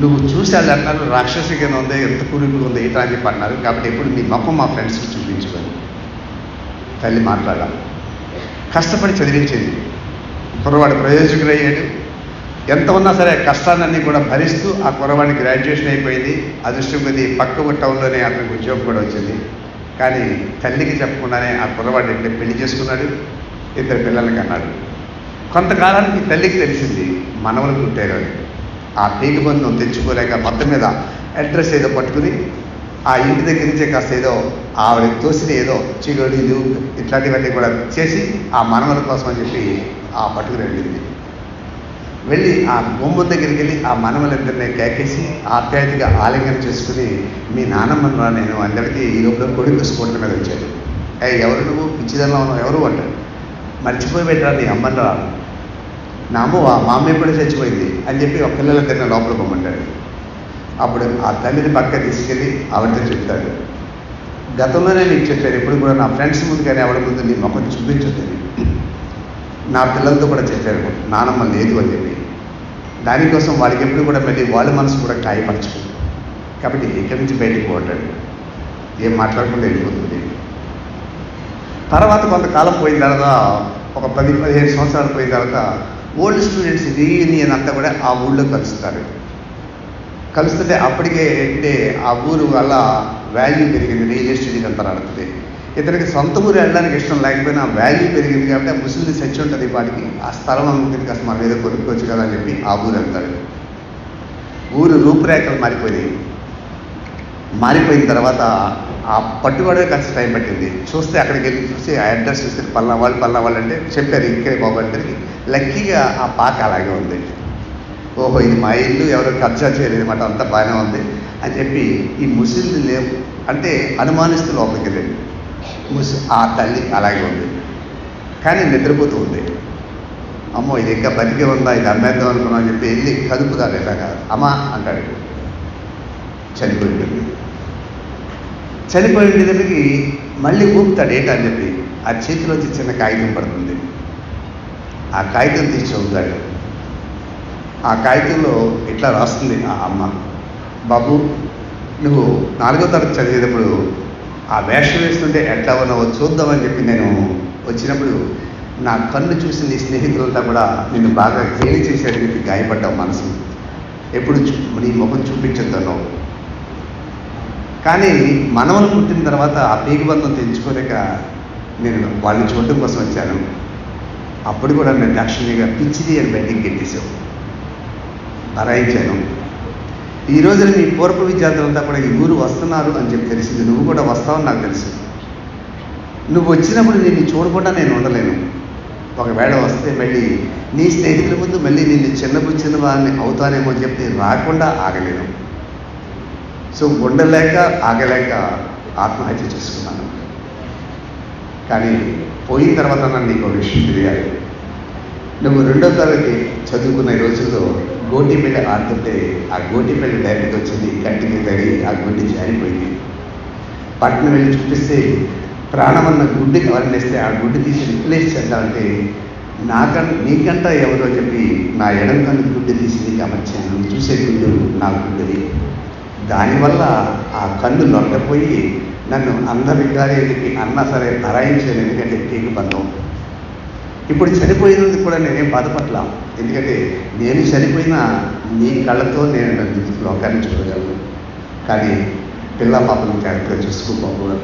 నువ్వు చూసి వాళ్ళు అన్నారు రాక్షసిగా ఉంది, ఎంత కురుపుగా ఉంది ఇట్లా అని చెప్పి అన్నారు, కాబట్టి ఎప్పుడు నీ మొక్కం మా ఫ్రెండ్స్కి చూపించుకొని. తల్లి మాట్లాడాలి, కష్టపడి చదివించేది. కుర్రవాడు ప్రయోజకుడయ్యాడు. ఎంత ఉన్నా సరే కష్టాలన్నీ కూడా భరిస్తూ ఆ కుర్రవాడిని గ్రాడ్యుయేషన్ అయిపోయింది. అదృష్టం కొద్ది పక్క టౌన్లోనే అతనికి ఉద్యోగం కూడా వచ్చింది. కానీ తల్లికి చెప్పకుండానే ఆ కుర్రవాడు అంటే పెళ్లి చేసుకున్నాడు, 2 పిల్లలకి అన్నాడు. కొంతకాలానికి తల్లికి తెలిసింది మనవలు పుట్టారు. ఆ పీక బంధం తెచ్చుకోలేక మొత్తం మీద అడ్రస్ ఏదో పట్టుకుని ఆ ఇంటి దగ్గర నుంచే కాస్త ఏదో ఆవిడకి తోసిన ఏదో చిగడీలు ఇట్లాంటివన్నీ కూడా చేసి ఆ మనవల కోసం అని చెప్పి ఆ పట్టుకుని వెళ్ళింది. వెళ్ళి ఆ గుమ్మం దగ్గరికి వెళ్ళి ఆ మనవలిద్దరిని కేకేసి ఆప్యాయతగా ఆలింగనం చేసుకుని మీ నాన్నమ్మను రా నేను అందరికీ ఈ లోపల కొడుకు స్కూటర్ మీద వచ్చాడు. ఎవరు నువ్వు పిచ్చిదల్లో ఉన్నావు ఎవరు అంటాడు. మర్చిపోయి పెట్టరా నీ అమ్మని రా. నా అమ్మ మా అమ్మ ఎప్పుడూ చచ్చిపోయింది అని చెప్పి ఒక పిల్లలిద్దరిని లోపల పొమ్మంటాడు. అప్పుడు ఆ తల్లిని పక్క తీసుకెళ్ళి ఆవిడతో చెప్తాడు, గతంలోనే నీకు చెప్పాను ఎప్పుడు కూడా నా ఫ్రెండ్స్ ముందు కానీ ఆవిడ ముందు నీ మొక్కను చూపించొద్దని. నా పిల్లలతో కూడా చెప్పారు నానమ్మ లేదు అని చెప్పి. దానికోసం వాళ్ళకి ఎప్పుడు కూడా మళ్ళీ వాళ్ళ మనసు కూడా గాయపరచు. కాబట్టి ఇక్కడి నుంచి బయటకు పోతాడు, ఏం మాట్లాడకుండా వెళ్ళిపోతుంది. తర్వాత కొంతకాలం పోయిన తర్వాత ఒక 10-15 సంవత్సరాలు పోయిన తర్వాత ఓల్డ్ స్టూడెంట్స్ రీయూనియన్ అంతా కూడా ఆ ఊళ్ళో కలుస్తారు. కలుస్తుంటే అప్పటికే అంటే ఆ ఊరు వల్ల వాల్యూ పెరిగింది, రియల్ ఎస్టేట్ అంతా నడుతుంది. ఇతనికి సొంత ఊరు వెళ్ళడానికి ఇష్టం లేకపోయినా వాల్యూ పెరిగింది కాబట్టి ఆ ముసలిది చచ్చి ఉంటుంది వాడికి, ఆ స్థలం అనుకుంటే కాస్త మన మీద కొనుక్కోవచ్చు కదా అని చెప్పి ఆ ఊరు వెళ్తాడు. ఊరు రూపురేఖలు మారిపోయినాయి. మారిపోయిన తర్వాత ఆ పట్టుబడే కాస్త టైం పట్టింది. చూస్తే అక్కడికి వెళ్ళి చూసి ఆ అడ్రస్ చూస్తే పల్లా వాళ్ళు అంటే చెప్పారు ఇంకే బాబు అంటే. లక్కీగా ఆ పాక అలాగే ఉంది. ఓహో ఇది మా ఇల్లు, ఎవరో కబ్జా చేయలేదు అనమాట, అంతా బాగానే ఉంది అని చెప్పి ఈ ముసలిది లేవు అంటే అనుమానిస్తూ లోపలికి వెళ్ళండి. ఆ తల్లి అలాగే ఉంది కానీ నిద్రపోతూ ఉంది. అమ్మో ఇది ఇంకా బతికే ఉందా, ఇది అమ్మేద్దాం అనుకున్నాం అని చెప్పి వెళ్ళి కదుపుతాడు. ఎలాగా అమ్మా అంటాడు. చనిపోయి ఉంటుంది. చనిపోయిన దగ్గరికి మళ్ళీ ఊపుతాడు ఏంటని చెప్పి ఆ చేతిలోంచి చిన్న కాగితం పడుతుంది. ఆ కాగితం తీసి చదువుతాడు. ఆ కాగితంలో ఇట్లా రాస్తుంది ఆ అమ్మ, బాబు నువ్వు 4వ తరగతి చదివేటప్పుడు ఆ వేషం వేస్తుంటే ఎట్లా ఉన్నావో చూద్దామని చెప్పి నేను వచ్చినప్పుడు నా కన్ను చూసి నీ స్నేహితులంతా కూడా నిన్ను బాగా గేలి చేశారని చెప్పి గాయపడ్డావు మనసు. ఎప్పుడు నీ ముఖం చూపించొద్దాను. కానీ మనవలు పుట్టిన తర్వాత ఆ పేగుబంధం తెంచుకోలేక నేను వాళ్ళని చూడటం కోసం వచ్చాను. అప్పుడు కూడా నేను లక్ష్మిగా పిచ్చిది అని బయటికి గెట్టేశావు, భరాయించాను. ఈ రోజున మీ పూర్వ విద్యార్థులంతా కూడా ఈ ఊరు వస్తున్నారు అని చెప్పి తెలిసింది. నువ్వు కూడా వస్తావని నాకు తెలుసు. నువ్వు వచ్చినప్పుడు నిన్ను చూడకుండా నేను ఉండలేను. ఒకవేళ వస్తే మళ్ళీ నీ స్నేహితుల ముందు మళ్ళీ నిన్ను చిన్నపుచ్చిన వారిని అవుతానేమో అని చెప్పి రాకుండా ఆగలేను. సో ఉండలేక ఆగలేక ఆత్మహత్య చేసుకున్నాను. కానీ పోయిన తర్వాత నన్ను నీకు విషయం తెలియాలి. నువ్వు 2వ తరగతి చదువుకున్న ఈ రోజుల్లో గోటిపల్లి ఆడుతుంటే ఆ గోటిపల్లి డైరెక్ట్ వచ్చింది, కంటికి తగిలి ఆ గుడ్డి జారిపోయింది. పట్టణం వెళ్ళి చూపిస్తే ప్రాణమన్న గుడ్డి ఎవరినేస్తే ఆ గుడ్డి తీసి రిప్లేస్ చేద్దామంటే నీకంట ఎవరో చెప్పి నా ఎడం కన్ను గుడ్డి తీసి నీకు అమర్చాను. నువ్వు చూసే గుడ్డు నా గుడ్డిది. దానివల్ల ఆ కన్ను లొట్టపోయి నన్ను అందరికారికి అన్నా సరే భరాయించాను. ఎందుకంటే పేగు బంధం. ఇప్పుడు చనిపోయినందుకు కూడా నేనేం బాధపడలా. ఎందుకంటే నేను చనిపోయినా నీ కళ్ళతో నేను లోకాన్ని చూడగలను. కానీ పిల్ల పాపను జాగ్రత్తగా చూసుకోకపోవడం.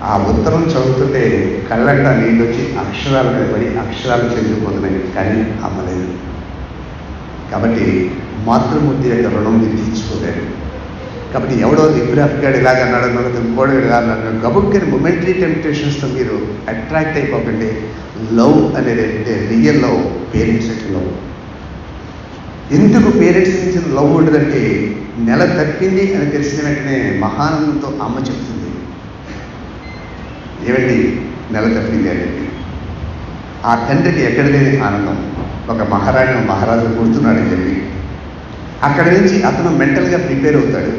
ఆ ఉత్తరం చదువుతుంటే కళ్ళంట నీళ్ళు వచ్చి అక్షరాల మీద పడి అక్షరాలు చెందిపోతున్నాయి, కానీ అమ్మలేదు. కాబట్టి మాతృమూర్తి యొక్క రుణం మీరు తీర్చుకోలేదు. కాబట్టి ఎవడో ఇబ్రాహిం గారు ఇలాగ అన్నాడు, ఇంకోడు ఇలా అన్నాడు. గబుక్కని మొమెంటరీ టెంప్టేషన్స్తో మీరు అట్రాక్ట్ అయిపోకండి. లవ్ అనేది రియల్ లవ్, పేరెంట్స్ యొక్క లవ్. ఎందుకు పేరెంట్స్ నుంచి లవ్ ఉండదంటే నెల తప్పింది అని తెలిసిన వెంటనే మహానందంతో అమ్మ చెప్తుంది, ఏమండి నెల తప్పింది అనేది. ఆ తండ్రికి ఎక్కడ లేని ఆనందం. ఒక మహారాజు కూర్చున్నాడని చెప్పి అక్కడి నుంచి అతను మెంటల్గా ప్రిపేర్ అవుతాడు.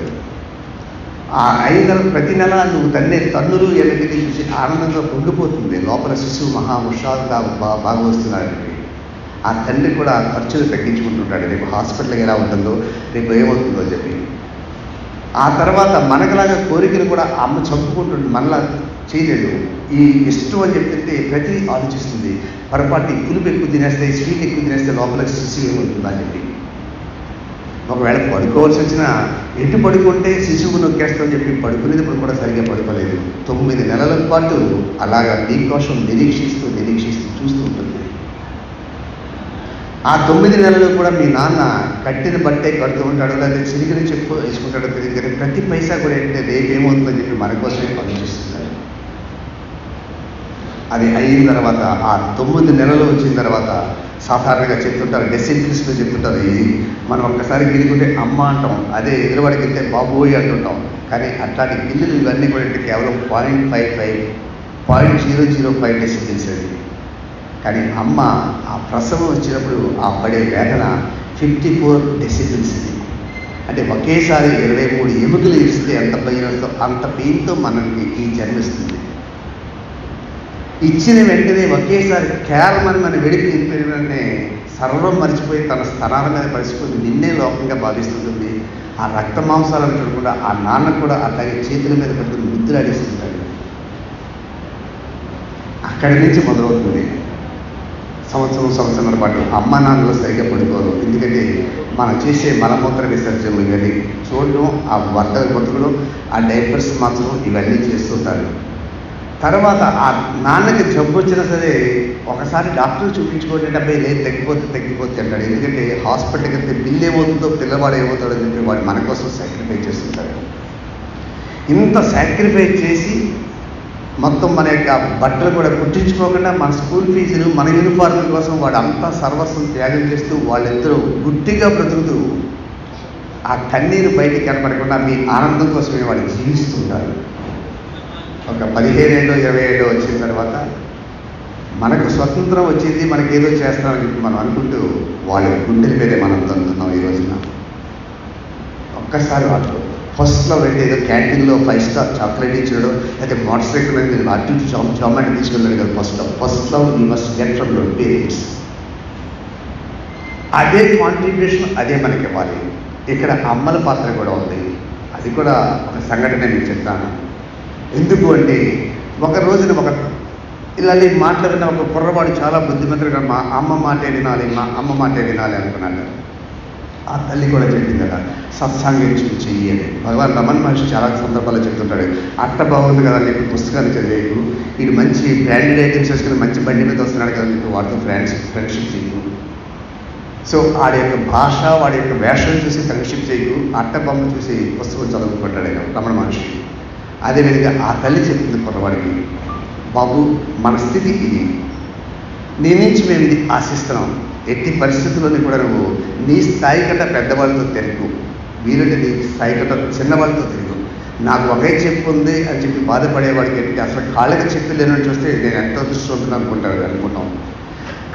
ఆ 5 నెలలు ప్రతి నెల నువ్వు తన్నులు ఎన్నికలు చూసి ఆనందంగా ఉండిపోతుంది. లోపల శిశువు హుషారుగా బాగా వస్తున్నాడని ఆ తండ్రి కూడా ఖర్చులు తగ్గించుకుంటుంటాడు. రేపు హాస్పిటల్కి ఎలా ఉంటుందో, రేపు ఏమవుతుందో చెప్పి. ఆ తర్వాత మనకులాగా కోరికలు కూడా అమ్మ చంపుకుంటుంది, మనలా చేయలేదు. ఈ ఇష్టం అని చెప్తుంటే ప్రతిదీ ఆలోచిస్తుంది. పొరపాటు పులుపు ఎక్కువ తినేస్తే, స్వీట్ ఎక్కువ తినేస్తే లోపల శిశువు ఏమవుతుందా అని చెప్పి. ఒకవేళ పడుకోవాల్సి వచ్చినా ఎటు పడుకుంటే శిశువు నొక్కేస్తామని చెప్పి పడుకునేటప్పుడు కూడా సరిగ్గా పడుకోలేదు. 9 నెలల పాటు అలాగా నీ కోసం నిరీక్షిస్తూ చూస్తూ ఉంటుంది. ఆ 9 నెలలు కూడా మీ నాన్న కట్టిన బట్టే కడుతూ ఉంటాడు, లేదా చిరిగిన చెప్పు వేసుకుంటాడో తెలియదు కానీ ప్రతి పైసా కూడా ఏంటంటే రేపు ఏమవుతుందని చెప్పి మన కోసమే పనిచేస్తున్నాడు. అది అయిన తర్వాత ఆ 9 నెలలు వచ్చిన తర్వాత సాధారణంగా చెప్తుంటారు, డెసిబిలిస్లో చెప్తుంటారు. ఇది మనం ఒక్కసారి గిలుకుంటే అమ్మ అంటాం, అదే ఎదురువాడికి వెళ్తే బాబోయ్ అంటుంటాం. కానీ అట్లాంటి గిల్లులు ఇవన్నీ కూడా కేవలం 0.05 డెసిబిల్స్ అది. కానీ అమ్మ ఆ ప్రసవం వచ్చినప్పుడు ఆ పడే వేదన 54 డెసిబిల్స్ ఇది. అంటే ఒకేసారి 23 ఎముకలు ఇస్తే ఎంత పెయిన్ వస్తుందో అంత పెయిన్తో మనకి ఈ జన్మిస్తుంది. ఇచ్చిన వెంటనే ఒకేసారి కేరమని మన వెడికి నింపిన వెంటనే సర్వం మర్చిపోయి తన స్థానాల మీద పరిచిపోయి నిన్నే లోకంగా భావిస్తుంటుంది. ఆ రక్త మాంసాలను చూడకుండా ఆ నాన్న కూడా అట్లాగే చేతుల మీద పెట్టుకుని ముద్దులాడేస్తుంటాడు. అక్కడి నుంచి మొదలవుతుంది. సంవత్సరం పాటు అమ్మ నాన్నలు సరిగ్గా పడుకోరు. ఎందుకంటే మనం చేసే మలమూత్ర విసర్జనలు కానీ చూడడం, ఆ బట్టలు బతుకడం, ఆ డైపర్స్ మార్చడం ఇవన్నీ చేస్తుంటారు. తర్వాత ఆ నాన్నకి జబ్బు వచ్చినా సరే ఒకసారి డాక్టర్ చూపించుకోండి, డబ్బై లేదు తగ్గిపోతే అంటాడు. ఎందుకంటే హాస్పిటల్కి వెళ్తే బిల్ ఏమవుతుందో పిల్లవాడు ఏమవుతాడో అని చెప్పి వాడు మన కోసం సాక్రిఫైస్ చేస్తుంటాడు. ఇంత సాక్రిఫైస్ చేసి మొత్తం మన యొక్క బట్టలు కూడా కుట్టించుకోకుండా మన స్కూల్ ఫీజులు మన యూనిఫార్మ్ కోసం వాడు అంతా సర్వస్వం త్యాగం చేస్తూ వాళ్ళిద్దరూ గుట్టిగా బ్రతుకుతూ ఆ కన్నీరు బయటికి కనపడకుండా మీ ఆనందం కోసమే వాళ్ళు జీవిస్తుంటారు. ఒక 15 ఏళ్ళు 20 ఏళ్ళు వచ్చిన తర్వాత మనకు స్వతంత్రం వచ్చింది, మనకేదో చేస్తామని చెప్పి మనం అనుకుంటూ వాళ్ళ గుండెల మీదే మనం తంతున్నాం. ఈ రోజున ఒక్కసారి వాళ్ళు ఫస్ట్లో వెళ్ళి ఏదో క్యాంటీన్లో 5 స్టార్ చాక్లెట్ ఇచ్చాడు, అయితే మోటార్ సైకిల్ మీద అటు చాక్లెట్ తీసుకెళ్ళాడు కదా. ఫస్ట్లో you must get from your parents. అదే కాంట్రిబ్యూషన్ అదే మనకి ఇవ్వాలి. ఇక్కడ అమ్మల పాత్ర కూడా ఉంది. అది కూడా ఒక సంఘటన మీకు చెప్తాను. ఎందుకు అంటే ఒక రోజున ఇలాంటి మాట్లాడిన ఒక కుర్రవాడు చాలా బుద్ధిమంతుడుగా మా అమ్మ మాటే వినాలి అనుకున్నాడు. ఆ తల్లి కూడా చెప్పింది కదా, సత్సాంగం చెయ్యి అని. భగవాన్ రమణ మహర్షి చాలా సందర్భాల్లో చెప్తుంటాడు, అట్ట బాగుంది కదా నీకు పుస్తకాన్ని చదివేకు, వీడు మంచి బ్రాండెడ్ ఐటమ్స్ వేసుకుని మంచి బండి మీద వస్తున్నాడు కదా నీకు వాడితో ఫ్రెండ్షిప్ చేయకు. సో వాడి యొక్క భాష, వాడి యొక్క వేషం చూసి ఫ్రెండ్షిప్ చేయకు, అట్ట బొమ్మ చూసి పుస్తకం చదువుకుంటాడు ఆయన రమణ మహర్షి. అదేవిధంగా ఆ తల్లి చెప్తుంది కుర్రవాడికి, బాబు మన స్థితి ఇది, నీ నుంచి మేము ఇది ఆశిస్తున్నాం. ఎట్టి పరిస్థితుల్లోని కూడా నువ్వు నీ స్థాయి కంటే పెద్దవాళ్ళతో తిరుగు, వీలుంటే నీ స్థాయి కంటే చిన్నవాళ్ళతో తిరుగు. నాకు ఒకే చెప్పు ఉంది అని చెప్పి బాధపడేవాడికి ఏంటి, అసలు కాళ్ళకి చెప్పి లేనని చూస్తే నేను ఎంతో దృష్టి అనుకుంటాం.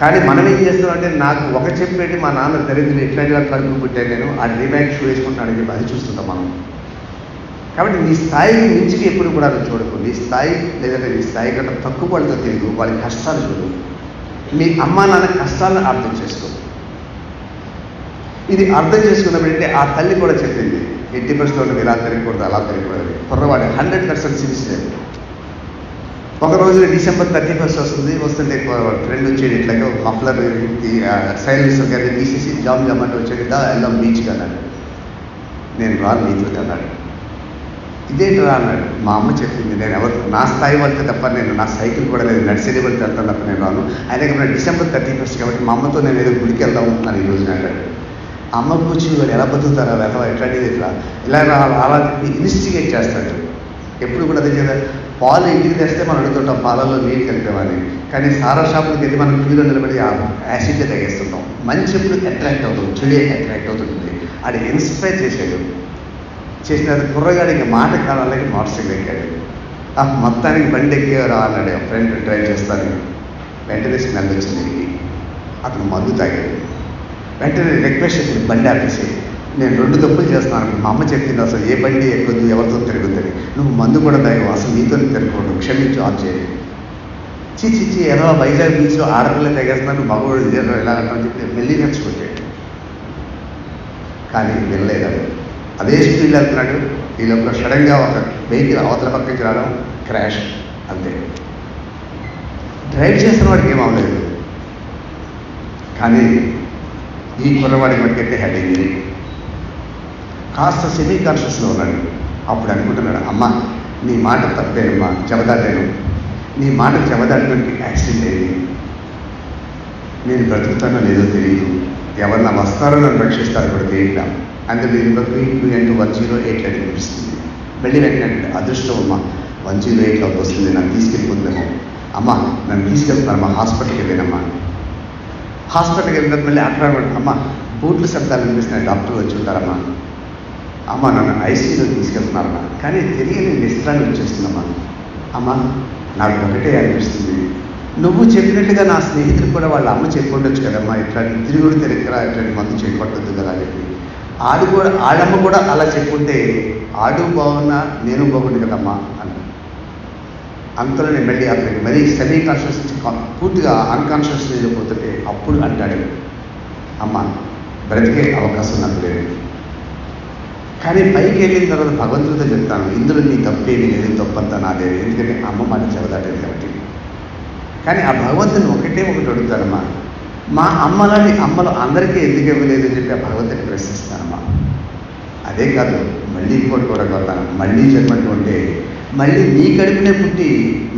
కానీ మనం ఏం చేస్తామంటే నాకు ఒక చెప్పేటి మా నాన్న దరిద్రులు ఇట్లాంటి వాళ్ళు కడుపు పుట్టాను నేను, ఆ రీబ్యాక్ షూ వేసుకుంటానని చెప్పి అది చూస్తుంటాం మనం. కాబట్టి నీ స్థాయికి మించికి ఎప్పుడు కూడా చూడకు. నీ స్థాయి లేదంటే నీ స్థాయి కంటే తక్కువ వాళ్ళతో తిరుగు, వాళ్ళ కష్టాలు చూడు, మీ అమ్మా నాన్న కష్టాలను అర్థం చేసుకో. ఇది అర్థం చేసుకున్నప్పుడంటే ఆ తల్లి కూడా చెప్పింది, 80% ఇలా తిరగకూడదు అలా తిరగకూడదు. కుర్రవాడు 100% సిన్సియర్. ఒక రోజు డిసెంబర్ 31 వస్తుంటే ఫ్రెండ్ వచ్చేది ఇట్లాగా మఫ్లర్ సైలెన్సర్ గారిని తీసేసి జామ్ అంటే వచ్చేది, వెళ్దాం బీచ్కి అన్నాడు. నేను రాను నీతో అన్నాడు. ఇదేంటి రా అన్నాడు. మా అమ్మ చెప్పింది, నేను నా స్థాయి వెళ్తే తప్ప నేను నా సైకిల్ కూడా లేదు, నడిచేది వెళ్తే వెళ్తాను తప్ప నేను రాను. అయినా మన డిసెంబర్ 31 కాబట్టి మా అమ్మతో నేను ఏదో గుడికి వెళ్దాం అనుకున్నాను ఈ రోజున అన్నాడు. అమ్మ కూర్చుని వాళ్ళు ఎలా బతుకుతారా ఎట్లాంటిది ఇలా అలా ఇన్వెస్టిగేట్ చేస్తాడు. ఎప్పుడు కూడా అదే కదా, పాలు ఇంటికి తెస్తే మనం అడుగుతుంటాం పాలల్లో నీళ్ళు కలిపేవాని, కానీ సారా షాపులకు వెళ్ళి మనం క్యూలో నిలబడి ఆ యాసిడ్ని తగ్గిస్తుంటాం. మంచి ఎప్పుడు అట్రాక్ట్ అవుతుంది, చెడు అట్రాక్ట్ అవుతుంది. అది ఇన్స్పైర్ చేశాడు. చేసిన కుర్రగాడికి మాట కాలాలకి మోటార్ సైకిల్ ఎక్కాడు. ఆ మొత్తానికి బండి ఎక్కేవారు అన్నాడు, ఫ్రెండ్ డ్రైవ్ చేస్తాను. వెంటనే స్మెల్ వచ్చింది, అతను మందు తాగాడు. వెంటనే రిక్వెస్ట్ చేసింది, బండి ఆపేసి నేను 2 తప్పులు చేస్తున్నాను. మా అమ్మ చెప్పింది అసలు ఏ బండి ఎక్కొద్దు, ఎవరితో తిరుగుతుంది, నువ్వు మందు కూడా తాగావు, అసలు నీతో తిరగకూడదు, క్షమించు ఆఫ్ చేయాలి. చిచ్చి ఎలా వైజాగ్ బీచ్లో ఆడపిల్లలు తెగేస్తున్నాను, మగవాడు ఎలా అంటామని చెప్పి వెళ్ళి నేర్చుకుంటాడు. కానీ వెళ్ళలేదు. అదే స్పీడ్ వెళ్తున్నాడు. ఈ లోపల సడన్గా ఒక వెహికల్ అవతల పక్కకి రావడం, క్రాష్, అంతే. డ్రైవ్ చేసిన వాడికి ఏం అవ్వలేదు, కానీ ఈ కుర్రవాడికి మటుకైతే హెడ్ అయింది. కాస్త సెమీ కాన్షియస్లో ఉన్నాడు. అప్పుడు అనుకుంటున్నాడు, అమ్మ నీ మాట తప్పేనమ్మా, చెబదాటాను, నీ మాట చెబదాటడానికి యాక్సిడెంట్ అయింది, నేను బ్రతుకుతానో లేదో తెలియదు, ఎవరన్నా వస్తారో నన్ను రక్షిస్తారో కూడా తెలియదా, అందులో నేను బ్రతుకు 108 అని అనిపిస్తుంది. వెళ్ళి వెంటనే అదృష్టం అమ్మ 108లోకి వస్తుంది, నన్ను తీసుకెళ్ళిపోతుందేమో, అమ్మ నన్ను తీసుకెళ్తానమ్మా, హాస్పిటల్కి వెళ్ళానమ్మా. హాస్పిటల్కి వెళ్ళినప్పుడు మళ్ళీ అక్కడ అమ్మ బూట్ల శబ్దాలు వినిపిస్తున్నాయి, డాక్టర్లు వచ్చి ఉంటారమ్మా, అమ్మ నన్ను ఐసీయూలో తీసుకెళ్తున్నారమ్మా. కానీ తెలియని నిస్త్రాన్ని వచ్చేస్తుందమ్మా. అమ్మ నాకు ఒకటే అనిపిస్తుంది, నువ్వు చెప్పినట్టుగా నా స్నేహితులు కూడా వాళ్ళ అమ్మ చెప్పుండొచ్చు కదమ్మా, ఇట్లాంటి తిరుగుడు తిరగరా, ఇట్లాంటి మందు చేయకూడదు కదా అని చెప్పి. ఆడమ్మ కూడా అలా చెప్పుంటే ఆడు బాగున్నా నేను బాగుండు కదమ్మా అన్న. అంతలోనే మళ్ళీ అతనికి మరీ సెమీ కాన్షియస్ పూర్తిగా అన్కాన్షియస్ వెళ్ళిపోతుంటే అప్పుడు అంటాడు, అమ్మ బ్రతికే అవకాశం నాకు లేదు. కానీ పైకి వెళ్ళిన తర్వాత భగవంతుడితో చెప్తాను, ఇందులో నీ తప్పేమీ లేదు, తప్పంతా నాదేవి, ఎందుకంటే అమ్మ మాట చెబుతాడేది కాబట్టి. కానీ ఆ భగవంతుని ఒకటి అడుగుతానమ్మా, మా అమ్మలాంటి అమ్మలు అందరికీ ఎందుకు ఇవ్వలేదు అని చెప్పి ఆ భగవంతుని ప్రశ్నిస్తానమ్మా. అదే కాదు, మళ్ళీ ఇంకోటి కూడా కోరుతాను, మళ్ళీ జన్మంటూ ఉంటే మళ్ళీ నీ కడుపునే పుట్టి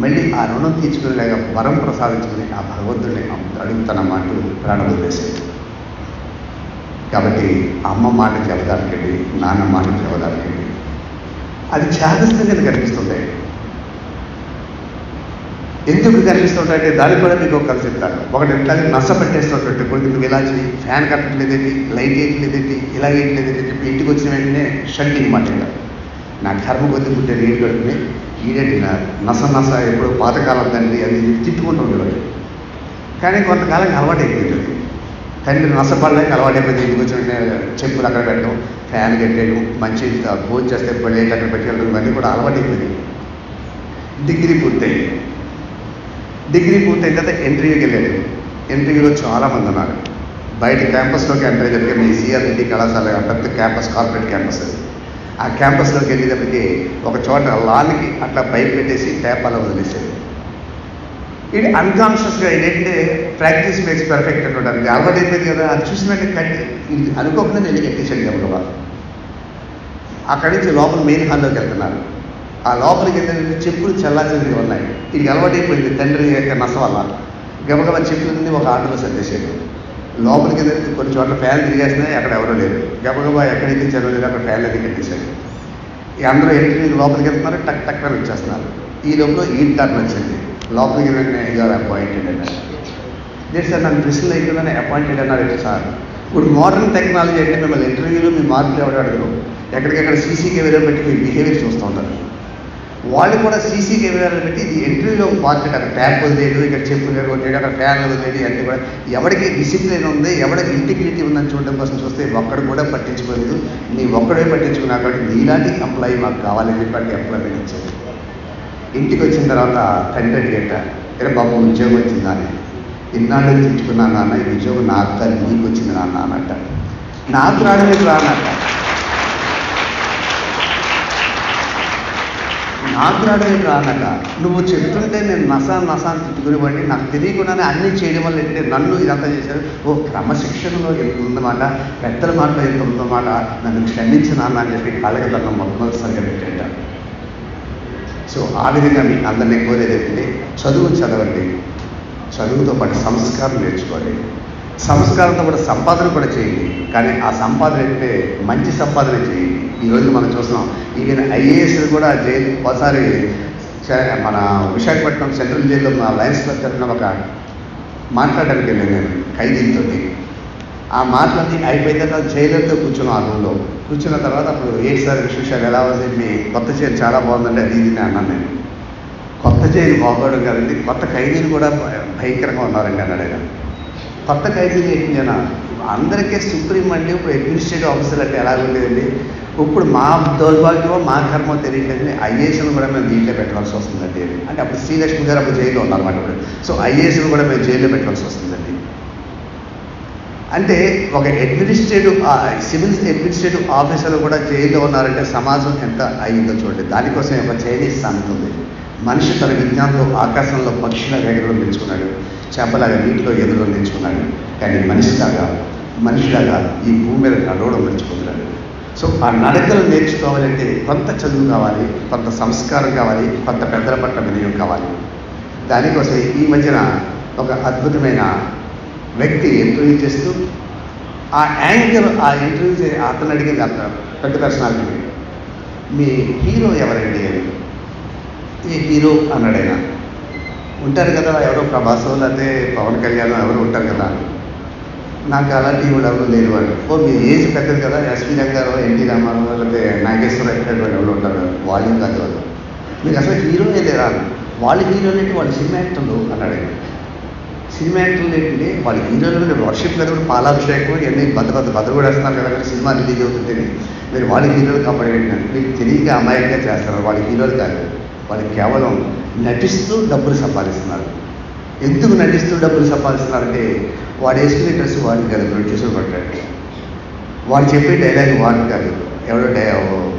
మళ్ళీ ఆ రుణం తీర్చుకునేలాగా వరం ప్రసాదించుకుని ఆ భగవంతుడిని అడుగుతానమ్మా అంటూ ప్రాణం వదిలేసేది. కాబట్టి అమ్మ మాట చెబుతానికండి, నాన్న మాట చెబుతానికండి, అది త్యాగస్థంగా కనిపిస్తుంటాయి. ఎందుకు కనిపిస్తుంటాయంటే దానికి కూడా మీకు ఒక కథ చెప్తాను. ఒకటి ఎట్లాగే నస పెట్టేస్తుంటే కొడుకు నువ్వు ఇలా చేయి, ఫ్యాన్ కట్టట్లేదేంటి, లైట్ వేయట్లేదేంటి, ఇలా వేయట్లేదేంటి అని చెప్పి ఇంటికి వచ్చిన వెంటనే షట్టింగ్ మాట. నా కర్మ కొద్ది పుట్టే నీళ్ళు కట్టుకుని ఈడేంటి నస ఎప్పుడు పాతకాలం తండ్రి అది తిట్టుకుంటూ ఉండేవాడు. కానీ కొంతకాలం అలవాటు అయిపోయింది. తండ్రి నష్టపడలేక అలవాటైపోయింది. ఇంటికి వచ్చిన చెప్పులు అక్కడ పెట్టడం, ఫ్యాన్ కట్టేయడం, మంచి భోజనం చేస్తే ప్లేట్ అక్కడ పెట్టడం, ఇవన్నీ కూడా అలవాటైపోయింది. డిగ్రీ పూర్తయింది. డిగ్రీ పూర్తయిన తర్వాత ఇంటర్వ్యూకి వెళ్ళాడు. ఇంటర్వ్యూలో చాలామంది ఉన్నారు. బయట క్యాంపస్లోకి ఎంటర్ అయ్యేటప్పటికీ మీ సిఆర్ రెడ్డి కళాశాల పెద్ద క్యాంపస్, కార్పొరేట్ క్యాంపస్ అది. ఆ క్యాంపస్లోకి వెళ్ళేటప్పటికీ ఒక చోట లాన్కి అట్లా బైక్ పెట్టేసి ట్యాప్ అలా వదిలేసేది. ఇది అన్కాన్షియస్గా ఏంటంటే ప్రాక్టీస్ మేక్స్ పర్ఫెక్ట్ అంటుంటారు. అలవాటు అయిపోయింది కదా, అది చూసినట్టే కట్టి ఇది అనుకోకుండా నేను కట్టేసాడు గబగబా. అక్కడి నుంచి లోపల మెయిన్ హాల్లోకి వెళ్తున్నారు. ఆ లోపలికి వెళ్ళిన చెప్పులు చల్లాచెల్లిగా ఉన్నాయి. ఇది అలవాటు అయిపోయింది తండ్రి యొక్క నస వల్ల. గబగబా చెప్పులన్నీ ఒక ఆటోలో సర్దేశాడు. లోపలికి వెళ్ళి కొన్ని చోట్ల ఫ్యాన్ తిరిగేస్తున్నాయి, అక్కడ ఎవరో లేరు. గబగబా ఎక్కడైతే చదవలేదు అక్కడ ఫ్యాన్లు అది కట్టేశాడు. అందరూ ఇంటర్వ్యూకి లోపలికి వెళ్తున్నారు, టక్ టక్ అని వచ్చేస్తున్నారు. ఈ లోపల ఈ టర్న్ వచ్చింది. లోపలికి వెంటనే యూఆర్ అపాయింటెడ్ అన్నారు. లేదు సార్ నన్ను ప్రిన్సిపల్ అయిపోయిందని అపాయింటెడ్ అన్నారు సార్. ఇప్పుడు మోడర్న్ టెక్నాలజీ అంటే మిమ్మల్ని ఇంటర్వ్యూలో మీ మార్కులు ఎవరు అడగరు, ఎక్కడికెక్కడ సీసీ కెమెరా పెట్టి మీ బిహేవియర్ చూస్తూ ఉంటారు. వాళ్ళు కూడా సీసీ కెమెరాలు పెట్టి ఇది ఇంటర్వ్యూలో పార్ట్, అక్కడ ట్యాప్ వదిలేదు, ఇక్కడ చెప్పులు కొట్టేది, అక్కడ ఫ్యాన్ వదిలేదు, అన్నీ కూడా ఎవరికి డిసిప్లిన్ ఉంది, ఎవరికి ఇంటిగ్రిటీ ఉందని చూడడం కోసం చూస్తే ఒక్కడు కూడా పట్టించుకోలేదు. నీ ఒక్కడే పట్టించుకున్నా కాబట్టి నీలాంటి ఎంప్లాయీ మాకు కావాలని చెప్పి ఎంప్లాయ్మెంట్ ఇచ్చేది. ఇంటికి వచ్చిన తర్వాత తండ్రి అడిగేట, ఇరే బాబు ఉద్యోగం వచ్చిందని. ఇన్నాళ్ళు తిట్టుకున్నాను నాన్న, ఈ ఉద్యోగం నాకు కాదు నీకు వచ్చింది నాన్న అన్నట్ట. నాకు రావడానికి రానట్ట, నాకు రావడానికి రానట. నువ్వు చెప్తుంటే నేను నసాన్ని తిట్టుకునేవాడిని, నాకు తెలియకుండానే అన్నీ చేయడం వల్ల ఏంటంటే నన్ను ఇదంతా చేశారు. ఓ క్రమశిక్షణలో ఎంత ఉందన్నమాట, పెద్దల మాటలో ఎంత ఉందన్నమాట, నన్ను క్షమించిన నాన్న అని చెప్పి కాళ్ళకి తన మొట్టమొదటిసారిగా పెట్టేట. సో ఆ విధంగా మీ అందరినీ కోరేది ఏంటంటే చదువు చదవండి, చదువుతో పాటు సంస్కారం నేర్చుకోండి, సంస్కారంతో పాటు సంపాదన కూడా చేయండి. కానీ ఆ సంపాదన అయితే మంచి సంపాదన చేయండి. ఈరోజు మనం చూస్తున్నాం, ఈవెన్ ఐఏఎస్ కూడా జైలు ఒకసారి మన విశాఖపట్నం సెంట్రల్ జైల్లో మా లయన్స్ క్లబ్ తరఫున ఒక మాట్లాడడానికి వెళ్ళాను నేను ఖైదీలతో. ఆ మాటలన్నీ అయిపోయిన తర్వాత జైలర్తో కూర్చున్నాం. ఆ రూమ్లో కూర్చున్న తర్వాత అప్పుడు సార్ విశేషాలు ఎలా ఉంది, మీ కొత్త జైలు చాలా బాగుందంటే అది ఇది అన్నాను నేను. కొత్త జైలు బాగోవడం కాదండి, కొత్త ఖైదీలు కూడా భయంకరంగా ఉన్నారండి అన్నాడు ఆయన. కొత్త ఖైదీలు ఏంటంటే అందరికీ సుప్రీం అంటే ఇప్పుడు అడ్మినిస్ట్రేటివ్ ఆఫీసర్ అంటే ఎలా ఉండేదండి. ఇప్పుడు మా దౌర్భాగ్యమో మా కర్మో తెలియట్లేదు, ఐఏఎస్ను కూడా మేము దీంట్లో పెట్టవలసి వస్తుందండి. అంటే అప్పుడు శ్రీలక్ష్మి గారు అప్పుడు జైల్లో ఉన్నారన్నమాట ఇప్పుడు. సో ఐఏఎస్ను కూడా మేము జైల్లో పెట్టవలసి వస్తుందండి. అంటే ఒక సివిల్ అడ్మినిస్ట్రేటివ్ ఆఫీసర్లు కూడా జైల్లో ఉన్నారంటే సమాజం ఎంత అయిందో చూడండి. దానికోసం ఒక చైనీస్ సామెత ఉంది, మనిషి తన విజ్ఞానంలో ఆకాశంలో పక్షుల వేగంలో నిలుచుకున్నాడు, చేపలాగా నీటిలో ఎదురు నిలుచుకున్నాడు, కానీ మనిషిలాగా ఈ భూమి మీద నడవడం నేర్చుకుంటున్నాడు. సో ఆ నడకలు నేర్చుకోవాలంటే కొంత చదువు కావాలి, కొంత సంస్కారం కావాలి, కొంత పెద్దల పట్ల వినయం కావాలి. దానికోసం ఈ మధ్యన ఒక అద్భుతమైన వ్యక్తి ఇంటర్వ్యూ చేస్తూ ఆ యాంకర్ ఆ ఇంటర్వ్యూ అతను అడిగింది, అంత పెద్ద పర్సనాలిటీ, మీ హీరో ఎవరండి అని. ఈ హీరో అన్నాడు ఆయన. ఉంటారు కదా ఎవరో ప్రభాసో లేకపోతే పవన్ కళ్యాణ్ ఎవరు ఉంటారు కదా. నాకు అలాంటి వాళ్ళు ఎవరు లేరు వాళ్ళు. ఓ మీ ఏజ్ పెద్దది కదా, ఎస్పీ రంగారావు, ఎన్టీ రామారావు లేకపోతే నాగేశ్వర వాళ్ళు ఎవరు ఉంటారు, వాళ్ళు కాదు వాళ్ళు. మీకు అసలు హీరోనే లేరా. వాళ్ళు హీరోలు ఏంటి, వాళ్ళు సినిమా యాక్టర్లు అన్నాడు. సినిమా యాక్టర్లు ఏంటంటే వాళ్ళ హీరోలు వర్షిప్ కదా, పాలాభిషేకం ఇవన్నీ భద్ర కూడా వేస్తున్నారు కదా, సినిమా రిలీజ్ అవుతుంటే మీరు వాళ్ళ హీరోలు కాపాడేటండి. మీకు తెలియక అమాయకంగా చేస్తారు, వాళ్ళ హీరోలు కాదు. వాళ్ళు కేవలం నటిస్తూ డబ్బులు సంపాదిస్తున్నారు. ఎందుకు నటిస్తూ డబ్బులు సంపాదిస్తున్నారంటే వాడు వేసుకునే డ్రెస్ వాడికి కాదు, ప్రొడ్యూసర్ పట్టాడు. వాడు చెప్పే డైలాగ్ వాడికి కాదు, ఎవడో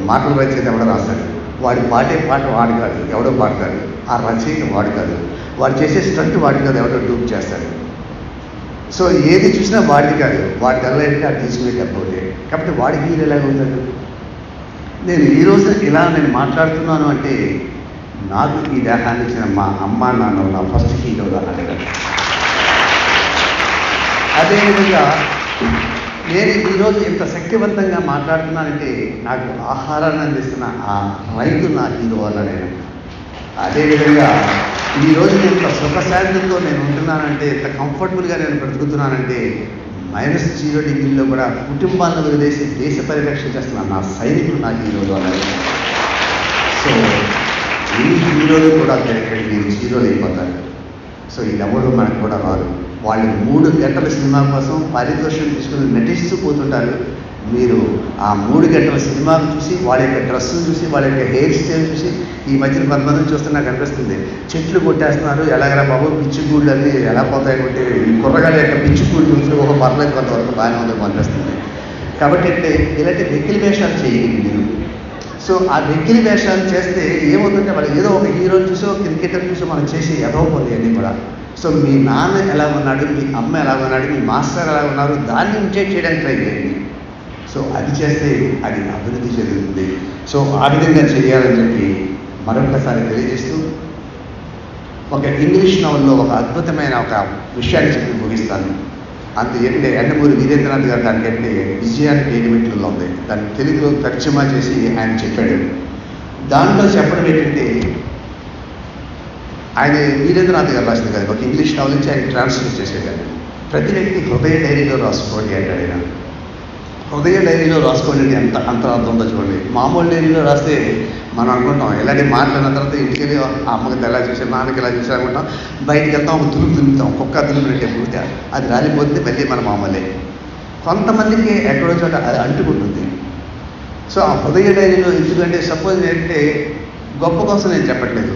మాటలు రచయిత ఎవడో రాస్తాడు. వాడి పాటే పాట వాడు కాదు, ఎవడో పాడతాడు. ఆ రచయిత వాడు కాదు, వాడు చేసే స్టంట్ వాడి కాదు, ఎవడో డూప్ చేస్తాడు. సో ఏది చూసినా వాడికి కాదు, వాడికి వెళ్ళాలంటే అది తీసుకునే డబ్బుతే. కాబట్టి వాడికి హీరో ఎలాగ అవుతాడు? నేను ఈరోజు ఇలా నేను మాట్లాడుతున్నాను అంటే నాకు ఈ దేహాన్ని ఇచ్చిన మా అమ్మ నాన్న నా ఫస్ట్ హీరోగా అడగదు. అదేవిధంగా నేను ఈరోజు ఇంత శక్తివంతంగా మాట్లాడుతున్నానంటే నాకు ఆహారాన్ని అందిస్తున్న ఆ రైతు నా హీరో వల్ల నేను. అదేవిధంగా ఈరోజు ఇంత సుఖశాంతితో నేను ఉంటున్నానంటే, ఇంత కంఫర్టబుల్గా నేను బ్రతుకుతున్నానంటే -0 కూడా కుటుంబాలను వదిలేసి దేశ పరిరక్షణ చేస్తున్న నా సైనికులు నా హీరోలు వల్ల. సో ఈ హీరోలు కూడా అక్కడికి మీరు హీరోలు అయిపోతారు. సో ఇదెవరు మనకు కూడా రాదు. వాళ్ళు 3 గంటల సినిమా కోసం పారితోషికం తీసుకుని నటిస్తూ పోతుంటారు. మీరు ఆ 3 గంటల సినిమాను చూసి, వాళ్ళ యొక్క డ్రెస్సులు చూసి, వాళ్ళ యొక్క హెయిర్ స్టైల్ చూసి, ఈ మధ్యన కొంతమందిని చూస్తే నాకు అనిపిస్తుంది, చెట్లు కొట్టేస్తున్నారు, ఎలాగరా బాబు పిచ్చిగూళ్ళు అన్నీ ఎలా పోతాయి కొట్టి ఈ కుర్రగాళ్ళ యొక్క పిచ్చిగూళ్ళు చూసి ఒక పర్లేదు కొంతవరకు బాగానే ఉందేమో అనిపిస్తుంది. కాబట్టి అంటే ఇలాంటి వెక్కిలి వేషాలు చేయండి మీరు. సో ఆ వెక్కిలి వేషాలు చేస్తే ఏమవుతుంటే వాళ్ళు ఏదో ఒక హీరోని చూసి, ఒక క్రికెటర్ చూసి మనం చేసి ఎదవపోతాయి అన్నీ కూడా. సో మీ నాన్న ఎలా ఉన్నాడు, మీ అమ్మ ఎలా ఉన్నాడు, మీ మాస్టర్ ఎలా ఉన్నారు, దాన్ని ఇంజెక్ట్ చేయడానికి ట్రై చేయండి. సో అది చేస్తే అది అభివృద్ధి చెందుతుంది. సో ఆ విధంగా చేయాలని చెప్పి మరొకసారి తెలియజేస్తూ ఒక ఇంగ్లీష్ నవల్లో ఒక అద్భుతమైన ఒక విషయాన్ని చెప్పి ముగిస్తాను. అంత ఏంటంటే ఎండమూరి వీరేంద్రనాథ్ గారు దానికి అంటే విజయానికి 7 మెట్లలో ఉంది, దాన్ని తెలుగులో తర్జుమా చేసి ఆయన చెప్పాడు. దాంట్లో చెప్పడం ఏంటంటే ఆయన వీరేంద్రనాథ్ గారు రాసింది కదా, ఒక ఇంగ్లీష్ నవల్ నుంచి ఆయన ట్రాన్స్లేట్ చేసేదాన్ని. ప్రతి వ్యక్తి హృదయ డైరీలో రాసుకోండి అంటాడు ఆయన. హృదయ డైరీలో రాసుకోండి అంత అర్థం ఉందో చూడండి. మామూలు డైరీలో రాస్తే మనం అనుకుంటాం ఇలాంటి మాట్లాడిన తర్వాత ఇంటికి వెళ్ళి అమ్మకి ఎలా చూసాం, నాన్నకి ఎలా చూసాం అనుకుంటాం. బయటికి వెళ్తాం, ఒక దులుపుతాం, కుక్క దులిపినట్టే పూర్తి అది రాలిపోతే మళ్ళీ మన మామూలే. కొంతమందికి ఎక్కడో చోట అది అంటుకుంటుంది. సో ఆ హృదయ డైరీలో ఎందుకంటే సపోజ్ ఏంటంటే గొప్ప కోసం నేను చెప్పట్లేదు.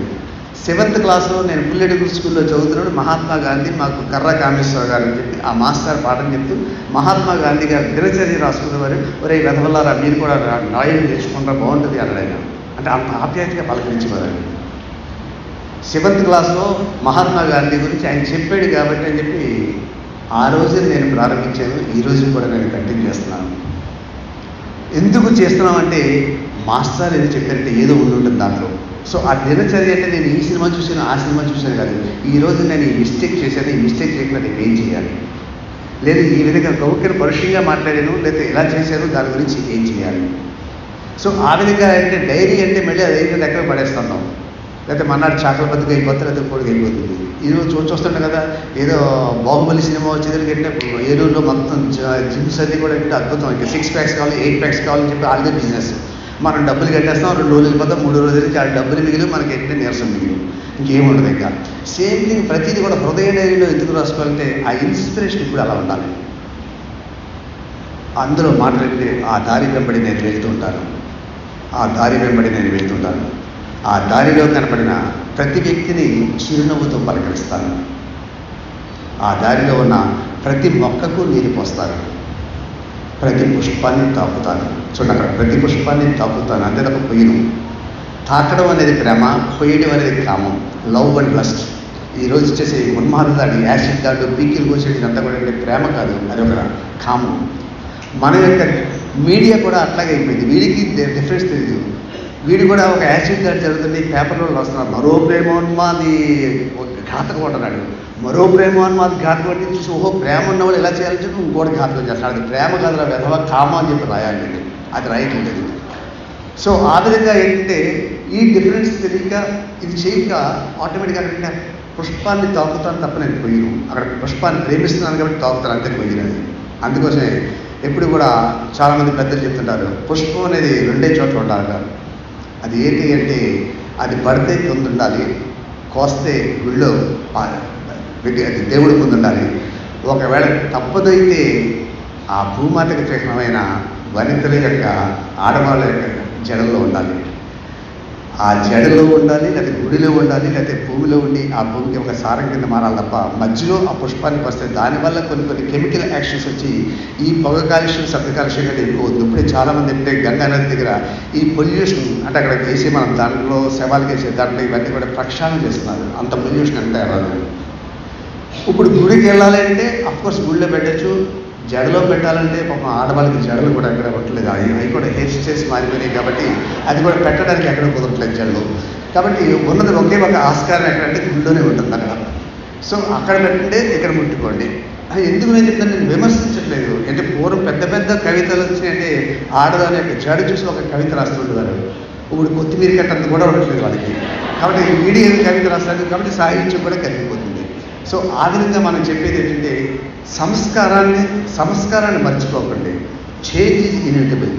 7th క్లాస్లో నేను పుల్లెడుగురు స్కూల్లో చదువుతున్నాడు. మహాత్మా గాంధీ మాకు కర్ర కామేశ్వర గారు అని చెప్పి ఆ మాస్టర్ పాఠం చెప్తూ మహాత్మా గాంధీ గారు దినచర్య రాసుకునేవారు. ఒరే వెధవల్లారా మీరు కూడా రాయడం నేర్చుకుంటా బాగుంటుంది అన్నాడు ఆయన. అంటే అంత ఆప్యాయతగా పలకరించేవారు. 7th క్లాస్లో మహాత్మా గాంధీ గురించి ఆయన చెప్పాడు కాబట్టి అని చెప్పి ఆ రోజు నేను ప్రారంభించాను. ఈ రోజు కూడా నేను కంటిన్యూ చేస్తున్నాను. ఎందుకు చేస్తున్నామంటే మాస్టర్ ఏదో చెప్పారంటే ఏదో ఉండుంటుంది దాంట్లో. సో ఆ దినచర్య అంటే నేను ఈ సినిమా చూసాను, ఆ సినిమా చూసాను కాదు. ఈరోజు నేను ఈ మిస్టేక్ చేశాను, ఈ మిస్టేక్ చేయకుండా నేను ఏం చేయాలి, లేదు ఈ విధంగా గౌక్యం పరుషంగా మాట్లాడాను, లేదా ఇలా చేశాను, దాని గురించి ఏం చేయాలి. సో ఆ విధంగా అంటే డైరీ అంటే మళ్ళీ అది అయితే ఎక్కడ పడేస్తున్నాం, లేకపోతే మన్నాడు చాకల బతుకు అయిపోతుంది, లేదా పొడికి అయిపోతుంది. ఈరోజు చూస్తుంటాం కదా, ఏదో బాహుబలి సినిమా వచ్చేది అంటే ఏలూరులో మొత్తం జిమ్స్ అన్నీ కూడా అంటే అద్భుతం. ఇంకా 6 packs కావాలి, 8 packs కావాలని చెప్పి వాళ్ళదే బిజినెస్. మనం డబ్బులు కట్టేస్తాం, 2 రోజులు వెళ్ళిపోతాం, 3 రోజులకి ఆ డబ్బులు మిగిలి మనకి ఏంటంటే నీరసం మిగిలి ఇంకేముండదు. ఇంకా సేమ్ థింగ్ ప్రతిదీ కూడా హృదయ డైరీలో ఎందుకు రాసుకోవాలంటే ఆ ఇన్స్పిరేషన్ ఇప్పుడు అలా ఉండాలి. అందులో మాట్లాడితే ఆ దారి వెంబడి నేను వెళ్తుంటాను, ఆ దారి వెంబడి నేను వెళ్తుంటాను. ఆ దారిలో కనపడిన ప్రతి వ్యక్తిని చిరునవ్వుతో పలకరిస్తాను. ఆ దారిలో ఉన్న ప్రతి మొక్కకు నీరు పోస్తాను, ప్రతి పుష్పాన్ని తాకుతాను. చూడండి అక్కడ ప్రతి పుష్పాన్ని తాకుతాను అంతే తప్ప పొయ్యను. తాకడం అనేది ప్రేమ, పొయ్యడం అనేది కామం, లవ్ అండ్ లస్ట్. ఈరోజు వచ్చేసి ఉన్మాదాన్ని, యాసిడ్ దాడు, పీకిలు కోసేది అంతా కూడా ప్రేమ కాదు, అది ఒక కామం. మన యొక్క మీడియా కూడా అట్లాగే అయిపోయింది. వీడికి డిఫరెన్స్ తెలియదు. వీడు కూడా ఒక యాసిడ్ దాడి జరుగుతుంది, పేపర్లో వస్తున్నారు, మరో ప్రేమోన్మాది ఘాతకం ఉంటున్నాడు, మరో ప్రేమోన్మాది ఘాతకం చూసి ఓహో ప్రేమ ఉన్నవాళ్ళు ఎలా చేయాలని చెప్పి ఇంకోటి ఘాతకం చేస్తాడు. అది ప్రేమ కాదురా వెధవ కామ అని చెప్పి రాయాలి, అది రాయట్లేదు. సో ఆ విధంగా ఏంటంటే ఈ డిఫరెన్స్ తెలియక ఇది చేయక ఆటోమేటిక్గా అంటే పుష్పాన్ని తాకుతాను తప్ప నేను పోయిను. అక్కడ పుష్పాన్ని ప్రేమిస్తున్నాను కాబట్టి తాకుతాను అంతే పోయినది. అందుకోసమే ఎప్పుడు కూడా చాలామంది పెద్దలు చెప్తుంటారు పుష్పం అనేది 2 చోట్ల ఉండాలి. అది ఏంటి అంటే అది పడితే ముందు ఉండాలి, కోస్తే గుళ్ళో అది దేవుడి ముందు ఉండాలి. ఒకవేళ తప్పదైతే ఆ భూమాతకు చిహ్నమైన వనితల యొక్క ఆడవాళ్ళ యొక్క జడల్లో ఉండాలి. ఆ జడలో ఉండాలి, లేకపోతే గుడిలో ఉండాలి, లేకపోతే భూమిలో ఉండి ఆ భూమికి ఒక సారం కింద మారాలి తప్ప మధ్యలో ఆ పుష్పానికి వస్తే దానివల్ల కొన్ని కెమికల్ యాక్షన్స్ వచ్చి ఈ పొగ కాలుష్యం, శబ్ద కాలుష్యం కంటే ఎక్కువ అవుతుంది. ఇప్పుడే చాలామంది అంటే గంగా నది దగ్గర ఈ పొల్యూషన్ అంటే అక్కడ వేసి మనం దాంట్లో శవాలకి వేసే దాంట్లో ఇవన్నీ కూడా ప్రక్షాళన చేస్తున్నారు. అంత పొల్యూషన్ అంతా రాదు. ఇప్పుడు గుడికి వెళ్ళాలి అంటే అఫ్కోర్స్ గుడిలో పెట్టచ్చు, జడలో పెట్టాలంటే పాపం ఆడవాళ్ళకి జడలు కూడా ఎక్కడ పెట్టలేదు. అవి కూడా హెయిర్ స్టైల్స్ మారిపోయినాయి కాబట్టి అది కూడా పెట్టడానికి ఎక్కడ కుదరట్లేదు జడలు. కాబట్టి ఉన్నది ఒకే ఒక ఆస్కారం ఎక్కడంటే గుడిలోనే ఉంటుంది అక్కడ. సో అక్కడ పెట్టండి, ఇక్కడ ముట్టుకోండి. ఎందుకు నేను చెప్తాను, నేను విమర్శించట్లేదు. అంటే పూర్వం పెద్ద పెద్ద కవితలు వచ్చినాయంటే ఆడదాని యొక్క జడ చూసి ఒక కవిత రాస్తుండేవారు. ఇప్పుడు కొత్తిమీర కట్టంత కూడా ఉండట్లేదు వాళ్ళకి. కాబట్టి వీడియో కవిత రాస్తారు కాబట్టి సాహిత్యం కూడా కరిగిపోతుంది. సో ఆ విధంగా మనం చెప్పేది ఏంటంటే సంస్కారాన్ని మర్చిపోకండి. Change is inevitable.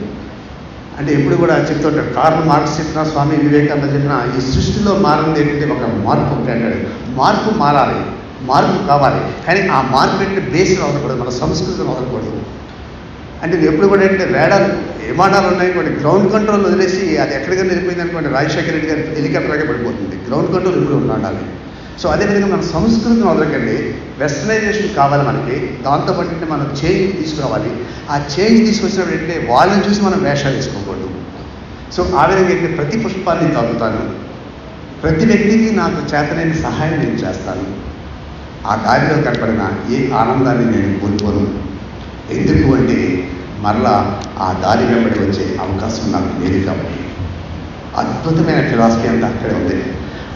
అంటే ఎప్పుడు కూడా చెప్తుంటారు, కార్ల్ మార్క్స్ చెప్పిన, స్వామి వివేకానంద చెప్పిన, ఈ సృష్టిలో మారింది ఏంటంటే ఒక మార్పు ఒకటి అంటాడు. మార్పు మారాలి, మార్పు కావాలి, కానీ ఆ మార్పు ఏంటంటే బేస్లో వదలకూడదు, మన సంస్కృతిని వదలకూడదు. అంటే ఎప్పుడు కూడా ఏంటంటే విమానాలు ఉన్నాయి కొన్ని గ్రౌండ్ కంట్రోల్ వదిలేసి అది ఎక్కడికైనా వెళ్ళిపోయింది అనుకోండి, రాజశేఖర రెడ్డి గారి హెలికాప్టర్గా పడిపోతుంది. గ్రౌండ్ కంట్రోల్ ఇప్పుడు ఉండాలి. సో అదేవిధంగా మన సంస్కృతిని వదలకండి. వెస్టర్నైజేషన్ కావాలి మనకి, దాంతోపాటు మనం చేంజ్ తీసుకురావాలి. ఆ చేంజ్ తీసుకొచ్చినప్పుడు ఏంటంటే వాళ్ళని చూసి మనం వేషాలు వేసుకోకూడదు. సో ఆ విధంగా ఏంటంటే ప్రతి పుష్పాన్ని తాగుతాను, ప్రతి వ్యక్తికి నాకు చేతనైన సహాయం నేను చేస్తాను. ఆ దారిలో కనపడిన ఏ ఆనందాన్ని నేను కోల్పోను. ఎందుకు అంటే మరలా ఆ దారి వెంబడి వచ్చే అవకాశం నాకు లేదు కాబట్టి. అద్భుతమైన ఫిలాసఫీ అంతా అక్కడే ఉంది.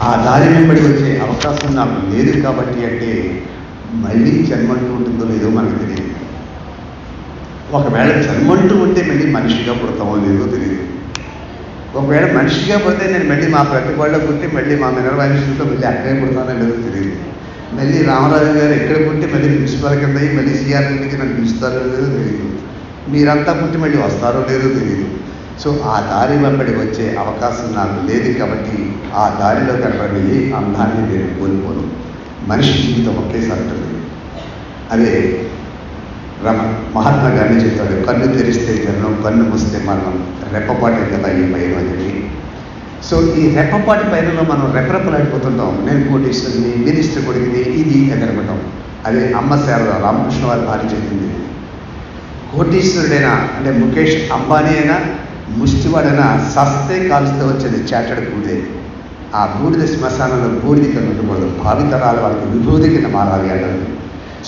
ఆ దారి వెంబడి వచ్చే అవకాశం నాకు లేదు కాబట్టి అంటే మళ్ళీ జన్మంటూ ఉంటుందో లేదో మనకు తెలియదు. ఒకవేళ జన్మంటూ ఉంటే మళ్ళీ మనిషిగా పుడతామో లేదో తెలియదు. ఒకవేళ మనిషిగా పుడితే నేను మళ్ళీ మా ప్రతిపాడులో పుట్టి మళ్ళీ మా మినరల్ ఇన్స్టిట్యూట్లో మళ్ళీ అక్కడే పుడతానో లేదో తెలియదు. మళ్ళీ రామరాజు గారు ఎక్కడ పుట్టి మళ్ళీ ప్రిన్సిపాల్ కింద మళ్ళీ సిఆర్ రెడ్డికి నన్ను పిలుస్తారో లేదో తెలియదు. మీరంతా పుట్టి మళ్ళీ వస్తారో లేదో తెలియదు. సో ఆ దారి వెంబడి వచ్చే అవకాశం నాకు లేదు కాబట్టి ఆ దారిలో కనబడి ఏ అందాన్ని నేను కోల్పోను. మనిషి జీవితం ఒకేసారి ఉంటుంది. అదే మహాత్మా గాంధీ చెప్తాడు, కన్ను తెరిస్తే జన్మం, కన్ను మూస్తే మరణం, రెప్పపాటి కదా ఈ పైన అని. సో ఈ రెప్పపాటి పైనలో మనం రెపరెపలాడిపోతుంటాం. నేను కోటీశ్వరుని, మినిస్టర్ కొడిగింది, ఇది ఎగరగటం. అదే అమ్మ శారద రామకృష్ణ వారి భార్య చెప్పింది. కోటీశ్వరుడైనా అంటే ముఖేష్ అంబానీ అయినా ముష్టివాడైనా సస్తే కాలుస్తే వచ్చేది చాటడు బూడిదే. ఆ బూడిద శ్మశానంలో బూడిద కింద ఉండకూడదు. భావితరాలు వాళ్ళకి విభూతి కింద మారాలి అన్నది.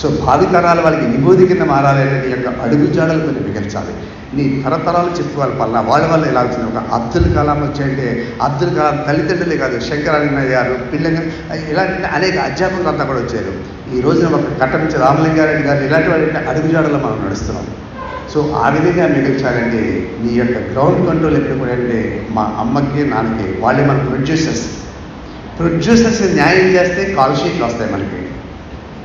సో భావితరాలు వాళ్ళకి విభూతి కింద మారాలి అనేది యొక్క అడుగు జాడలు కొన్ని మిగల్చాలి. నీ తరతరాలు చెప్పుకోవాలి. వాళ్ళ వల్ల ఎలా వచ్చింది. ఒక అబ్దుల్ కలాం వచ్చాయంటే అబ్దుల్ కలాం తల్లిదండ్రులే కాదు, శంకరాచార్య గారు, పిల్లలు, ఇలాంటి అనేక అధ్యాపకులు అంతా కూడా వచ్చారు. ఈ రోజున ఒక కట్టమించి రామలింగారెడ్డి గారు ఇలాంటి వాటి అడుగు జాడల్లో మనం నడుస్తున్నాం. సో ఆ విధంగా మిగిల్చాలంటే నీ యొక్క గ్రౌండ్ కంట్రోల్ ఎప్పుడు కూడా అంటే మా అమ్మకి నాన్నకి వాళ్ళే మన ప్రొడ్యూసర్స్ న్యాయం చేస్తే కాల్ షీట్లు వస్తాయి మనకి.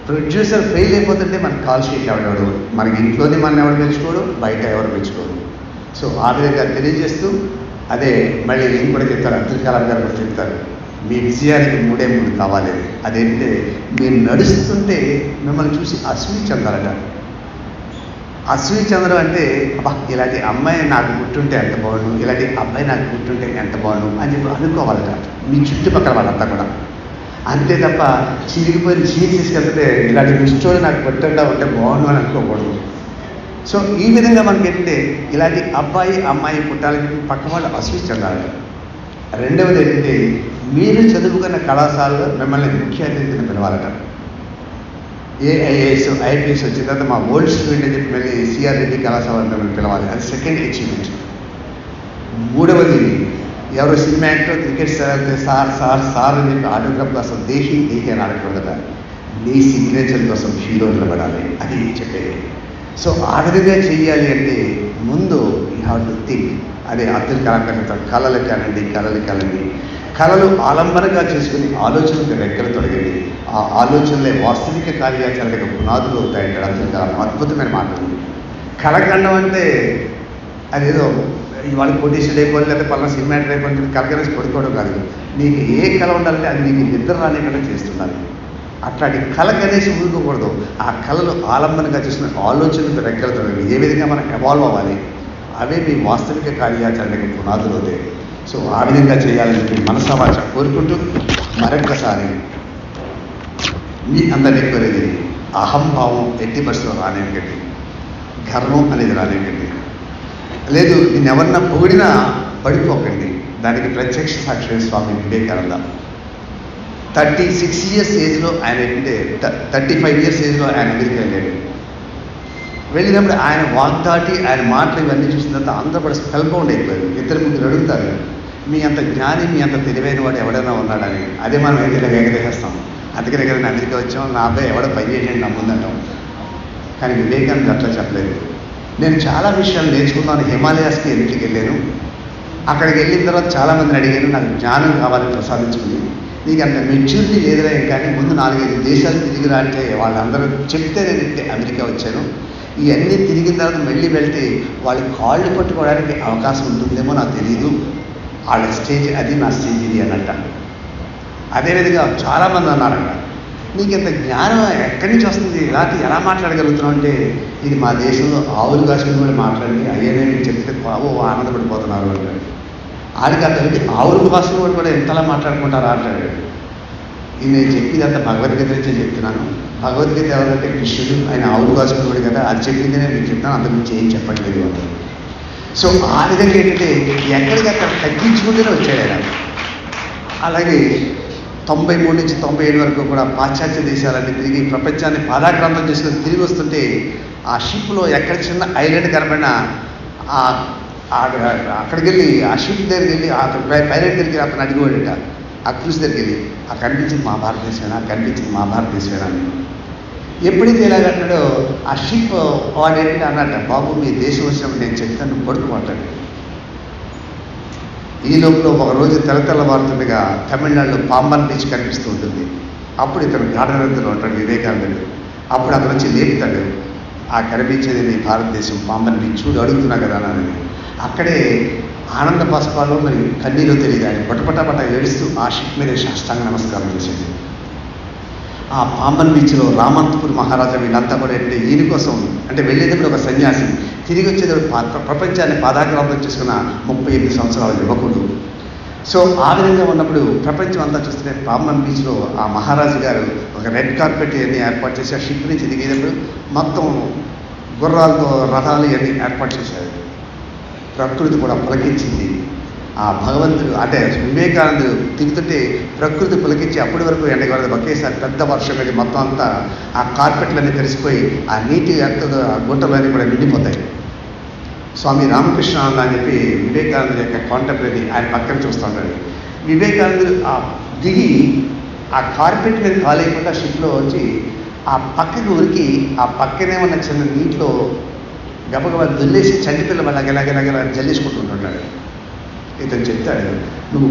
ప్రొడ్యూసర్ ఫెయిల్ అయిపోతుంటే మనకి కాల్ షీట్ ఎవడెవడు, మనకి ఇంట్లోనే మన ఎవరు మెచ్చుకోడు, బయట ఎవరు మెచ్చుకోరు. సో ఆ విధంగా తెలియజేస్తూ అదే మళ్ళీ నేను కూడా చెప్తాను, అబ్దుల్ కలాం గారు కూడా చెప్తారు, మీ విజయానికి 3 కావాలి. అదేంటే మీరు నడుస్తుంటే మిమ్మల్ని చూసి అసూయ చెందాలట. అసూయ చంద్రం అంటే అబ్బా ఇలాంటి అమ్మాయి నాకు పుట్టుంటే ఎంత బాగుండు, ఇలాంటి అబ్బాయి నాకు పుట్టుంటే ఎంత బాగుండు అని చెప్పి అనుకోవాలట మీ చుట్టుపక్కల వాళ్ళంతా కూడా. అంతే తప్ప చిరిగిపోయిన చీజ్ తీసుకెళ్తే ఇలాంటి మిస్టోరీ నాకు పుట్టండా ఉంటే బాగుండు అని అనుకోకూడదు. సో ఈ విధంగా మనకి ఏంటంటే ఇలాంటి అబ్బాయి అమ్మాయి పుట్టాలని చెప్పి పక్క వాళ్ళు అసూయ చెందాలి. రెండవది ఏంటంటే మీరు చదువుకున్న కళాశాలలో మిమ్మల్ని ముఖ్య అతిథిని పిలవాలట. ఐఏఎస్ ఐపీఎస్ వచ్చిన తర్వాత మా ఓల్డ్ స్టూడెంట్ అని చెప్పి మళ్ళీ సిఆర్ రెడ్డి కళాశాల పిలవాలి. అది సెకండ్ అచీవ్మెంట్. మూడవది ఎవరో సినిమా యాక్టర్ క్రికెట్ సార్ అని చెప్పి ఆటోగ్రాఫ్ కోసం దేహి అని ఆడకూడదు కదా, నీ సిగ్నేచర్ కోసం హీరో నిలబడాలి. అది చెప్పేది. సో ఆ విధంగా చెయ్యాలి అంటే ముందు యూ హ్యావ్ టు థింక్. అదే అబ్దుల్ కలాం గారు కళలు కానండి, కళలు ఆలంబనగా చేసుకుని ఆలోచనలకు రెక్కలు తొలగండి. ఆ ఆలోచనలే వాస్తవిక కార్యాచరణకు పునాదులు అవుతాయంటాడు అబ్దుల్ కలాం. అద్భుతమైన మాటలు. కళకండం అంటే అదేదో ఇవాళ కోటీశ్వరుడు అయిపోయి లేకపోతే పలానా సినిమా యాక్టర్ అయిపోయి కలకనేసి పడుకోవడం కాదు. నీకు ఏ కళ ఉండాలంటే అది నీకు నిద్ర రానికుండా చేస్తున్నారు. అట్లాంటి కళ కనేసి ఊరుకోకూడదు. ఆ కళలు ఆలంబనగా చేసుకున్న ఆలోచనలకు రెక్కలు తొలగండి. ఏ విధంగా మనం ఎవాల్వ్ అవ్వాలి, అవే మీ వాస్తవిక కార్యాచరణకు పునాదులు అవుతాయి. సో ఆ విధంగా చేయాలని చెప్పి మనసావాచ కోరుకుంటూ మరొక్కసారి మీ అందరినీ కోరేది అహంభావం ఎట్టి పరిస్థితుల్లో రానివ్వకండి, గర్వం అనేది రానివ్వకండి. లేదు నేను ఎవరన్నా పొగిడినా పడిపోకండి. దానికి ప్రత్యక్ష సాక్షి స్వామి వివేకానంద. 36 years ఏజ్లో ఆయన ఏంటంటే 35 years ఏజ్లో ఆయన అమెరికా వెళ్ళాడు. వెళ్ళినప్పుడు ఆయన వాగ్దాటి ఆయన మాటలు ఇవన్నీ చూసిన తర్వాత అందరూ కూడా స్పెల్బౌండ్ అయిపోయారు. ఇద్దరు ముగ్గురు అడుగుతారు, మీ అంత జ్ఞాని మీ అంత తెలివైన వాడు ఎవడైనా ఉన్నాడని. అదే మనం ఏదైనా వేగదేస్తాం. అందుకనే కదా నేను అమెరికా వచ్చాం, నా అబ్బాయి ఎవడో పని చేయండి నా ముందంటాం. కానీ వివేకానంద అట్లా చెప్పలేదు. నేను చాలా విషయాలు నేర్చుకున్నాను. హిమాలయాస్కి ఎన్నిటికి వెళ్ళాను. అక్కడికి వెళ్ళిన తర్వాత చాలామందిని అడిగాను, నాకు జ్ఞానం కావాలని ప్రసాదించుకుంది. నీకు అంత మెచ్యూరిటీ లేదురా కానీ ముందు 4-5 దేశాలు తిరిగిరా అంటే వాళ్ళందరూ చెప్తే నేను అమెరికా వచ్చాను. ఇవన్నీ తిరిగిన తర్వాత మళ్ళీ వెళ్తే వాళ్ళ కాళ్ళు పట్టుకోవడానికి అవకాశం ఉంటుందేమో నాకు తెలియదు. వాళ్ళ స్టేజ్ అది, నా స్టేజ్ ఇది అన్నట్ట. అదేవిధంగా చాలామంది అన్నారంట, నీకు ఇంత జ్ఞానం ఎక్కడి నుంచి వస్తుంది, ఇలాంటి ఎలా మాట్లాడగలుగుతున్నావు అంటే, ఇది మా దేశంలో ఆవులు కాసుకుని కూడా మాట్లాడి అయ్యనే మీకు చెప్తే బాబు ఆనందపడిపోతున్నారు అంటాడు. ఆడికి అతనికి ఆవులు కాసుకుని కూడా ఎంతలా మాట్లాడుకుంటారా అంటాడు. ఇది నేను చెప్పేదంతా భగవద్గీత నుంచే చెప్తున్నాను. భగవద్గీత ఎవరంటే కృష్ణుడు, ఆయన ఆవులు కాసుకున్నాడు కదా, అది చెప్పింది నేను మీకు చెప్తాను, అంతకుమించి ఏం చెప్పట్లేదు అంటారు. సో ఆ విధంగా ఏంటంటే ఎక్కడికక్కడ తగ్గించుకుంటూనే వచ్చాడు ఆయన. అలాగే 93 నుంచి 97 వరకు కూడా పాశ్చాత్య దేశాలన్నీ తిరిగి ప్రపంచాన్ని పాదాక్రాంతం చేసుకుని తిరిగి వస్తుంటే ఆ షిప్లో ఎక్కడ చిన్న ఐలాండ్ కనబడినా అక్కడికి వెళ్ళి ఆ షిప్ దగ్గరికి వెళ్ళి అతను పైలట్ దగ్గరికి అతను అడిగేవాడట, ఆ క్రూజ్ దగ్గరికి వెళ్ళి ఆ కనిపించింది మా భారతదేశమేనా, కనిపించింది మా భారతదేశమేనా అని. ఎప్పుడైతే ఇలాగంటాడో ఆ షిప్ వాడు ఏంటంటే అన్నట్ట, బాబు మీ దేశం వచ్చినప్పుడు నేను చెప్తాను పడుకోమంటాడు. ఈ లోపల ఒకరోజు తెల్లవారుతుండగా తమిళనాడులో పాంబన్ బీచ్ కనిపిస్తూ ఉంటుంది. అప్పుడు ఇతను గాఢనిద్రలో ఉంటాడు వివేకానందుడు. అప్పుడు అతను వచ్చి లేపుతాడు, ఆ కనిపించేది నీ భారతదేశం పాంబన్ బీచ్ చూడు అడుగుతున్నా కదా అని. అక్కడే ఆనంద బాష్పాలు మరి కన్నీలో తెలియదు ఆయన పటపట ఏడుస్తూ ఆ షిప్ మీద సాష్టాంగ నమస్కారం చేసేది. ఆ పాంబన్ బీచ్లో రామంతపూర్ మహారాజా వీళ్ళంతా కూడా అంటే ఈయన కోసం అంటే వెళ్ళేటప్పుడు ఒక సన్యాసి, తిరిగి వచ్చేటప్పుడు ప్రపంచాన్ని పాదాక్రాంతం చేసుకున్న 38 సంవత్సరాల యువకుడు. సో ఆ విధంగా ఉన్నప్పుడు ప్రపంచం అంతా చూస్తుంటే పాంబన్ బీచ్లో ఆ మహారాజు గారు ఒక రెడ్ కార్పెట్ ఇవన్నీ ఏర్పాటు చేసి ఆ షిప్ నుంచి దిగేటప్పుడు మొత్తం గుర్రాలతో రథాలు ఇవన్నీ ఏర్పాటు చేశారు. ప్రకృతి కూడా పులకించింది. ఆ భగవంతుడు అంటే వివేకానందుడు దిగుతుంటే ప్రకృతి పులకించి అప్పటి వరకు ఎండగలదు ఒకేసారి పెద్ద వర్షం వెళ్ళి మొత్తం అంతా ఆ కార్పెట్లన్నీ కలిసిపోయి ఆ నీటి ఆ గుంటలన్నీ కూడా నిండిపోతాయి. స్వామి రామకృష్ణానంద అని చెప్పి వివేకానందుడి యొక్క కాంటెంపరీ ఆయన పక్కన చూస్తూ ఉంటాడు. వివేకానందుడు ఆ దిగి ఆ కార్పెట్ మీద కాలేయకుండా షిప్లో వచ్చి ఆ పక్కకి ఉరికి ఆ పక్కనే ఉన్న చిన్న నీటిలో గబగబా దుల్లేసి చంటి పిల్ల గలగలగల జల్లేసుకుంటుంటున్నాడు. ఇతను చెప్తాడు, నువ్వు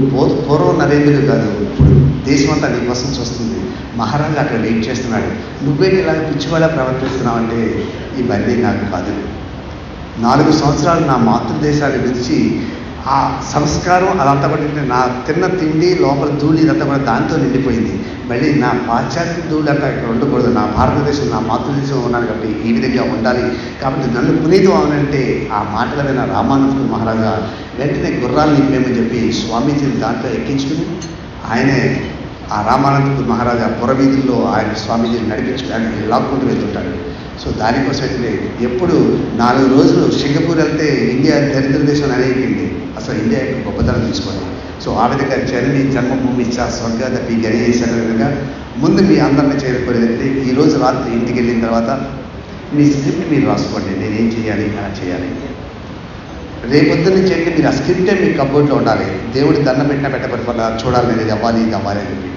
పూర్వం నరేంద్రుడు కాదు, ఇప్పుడు దేశం అంతా నీ కోసం చూస్తుంది, మహారాజు అక్కడ వెయిట్ చేస్తున్నాడు, నువ్వేంటి ఇలాగ పిచ్చివాళ్ళ ప్రవర్తిస్తున్నావు అంటే ఇవన్నీ నాకు కాదు. 4 సంవత్సరాలు నా మాతృదేశాన్ని విడిచి ఆ సంస్కారం అదంతా కూడా నా తిన్న తిండి లోపల ధూళి ఇదంతా కూడా దాంతో నిండిపోయింది. మళ్ళీ నా పాశ్చాత్య ధూళి అంతా ఇక్కడ ఉండకూడదు, నా భారతదేశం నా మాతృదేశం ఉన్నాను కాబట్టి ఈ విధంగా ఉండాలి, కాబట్టి నన్ను పునీతం అవనంటే ఆ మాటల మీద రామానంద మహారాజా వెంటనే గుర్రాలు నింపేమని చెప్పి స్వామీజీని దాంట్లో ఎక్కించుకుని ఆయనే ఆ రామానందపూర్ మహారాజా పురవీధుల్లో ఆయన స్వామీజీని నడిపించుకోవడానికి లాక్కుంటూ వెళ్తుంటాడు. సో దానికోసం అయితే ఎప్పుడు 4 రోజులు సింగపూర్ వెళ్తే ఇండియా దరిద్ర దేశం అనేసింది, అసలు ఇండియా యొక్క గొప్పతనం తీసుకోవాలి. సో ఆ విధంగా జనని జన్మభూమి ఇచ్చా స్వర్గాదపి గడియేసిన విధంగా ముందు మీ అందరినీ చేరుకోలేదంటే ఈరోజు రాత్రి ఇంటికి వెళ్ళిన తర్వాత మీ స్క్రిప్ట్ మీరు రాసుకోండి, నేనేం చేయాలి అలా చేయాలి. రేపొద్దు నుంచి అయితే మీరు ఆ స్క్రిప్టే మీ కబోర్డ్లో ఉండాలి. దేవుడి దండం పెట్టినా పెట్టబడిపోయినా చూడాలి, ఇది అవ్వాలి ఇది అవ్వాలి అని చెప్పి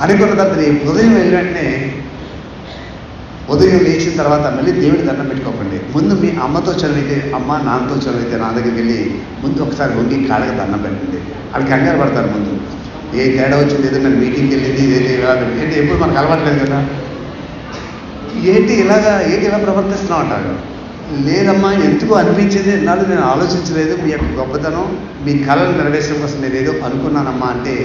అనుకున్న తర్వాత రేపు ఉదయం వెళ్ళి వెంటనే ఉదయం లేచిన తర్వాత మళ్ళీ దేవుడి దండం పెట్టుకోకండి. ముందు మీ అమ్మతో చదివితే అమ్మ, నాన్నతో చదివితే నా దగ్గరికి వెళ్ళి ముందు ఒకసారి వంగి కాళ్ళకి దండం పెట్టండి. అవి కంగారు పడతారు. ముందు ఏ తేడా వచ్చింది, ఏదైనా మీటింగ్కి వెళ్ళింది, ఏంటి ఎప్పుడు మనకు అలవాట్లేదు కదా, ఏంటి ఇలా ప్రవర్తిస్తున్నావు అంటారు. లేదమ్మా, ఎందుకు అనిపించేది ఎన్నాళ్ళు నేను ఆలోచించలేదు, మీ యొక్క గొప్పతనం మీ కళలు నెరవేర్చడం కోసం నేను ఏదో అనుకున్నానమ్మా అంటే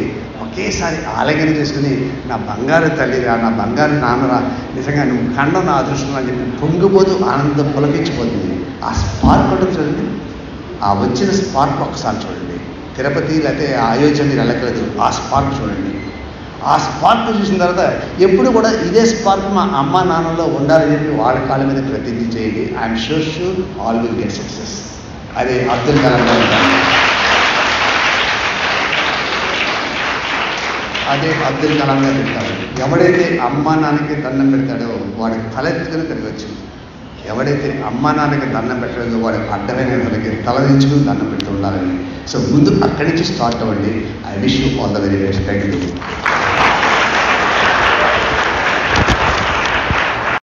ఒకేసారి ఆలగ్యం చేసుకుని నా బంగారు తల్లిరా, నా బంగారు నాన్నరా, నిజంగా నువ్వు ఖండం నా అదృష్టం అని చెప్పి పొంగిపోతూ ఆనందం పులకించిపోతుంది. ఆ స్పార్క్ ఒకటి చూడండి, ఆ వచ్చిన స్పార్క్ ఒకసారి చూడండి, తిరుపతి లేకపోతే అయోధ్య మీరు వెళ్ళకలేదు, ఆ స్పార్క్ చూడండి. ఆ స్పార్క్ చూసిన తర్వాత ఎప్పుడు కూడా ఇదే స్పార్క్ మా అమ్మ నాన్నలో ఉండాలని చెప్పి వాళ్ళ కాళ్ళ మీద ప్రతిజ్ఞ చేయండి. I'm sure all will get success. అది అబ్దుల్ కలాం గారు. అదే అబ్దుల్ కలాం గారు చెప్తారు, ఎవడైతే అమ్మా నాన్నకి దండం పెడతాడో వాడికి తలెత్తుకుని తిరగచ్చు, ఎవడైతే అమ్మా నాన్నకి దండం పెట్టలేదో వాడికి అడ్డమైన వాళ్ళకి తలదించుకుని దండం పెడుతూ ఉండాలని. సో ముందు అక్కడి నుంచి స్టార్ట్ అవ్వండి. I wish you all the very best. Thank you.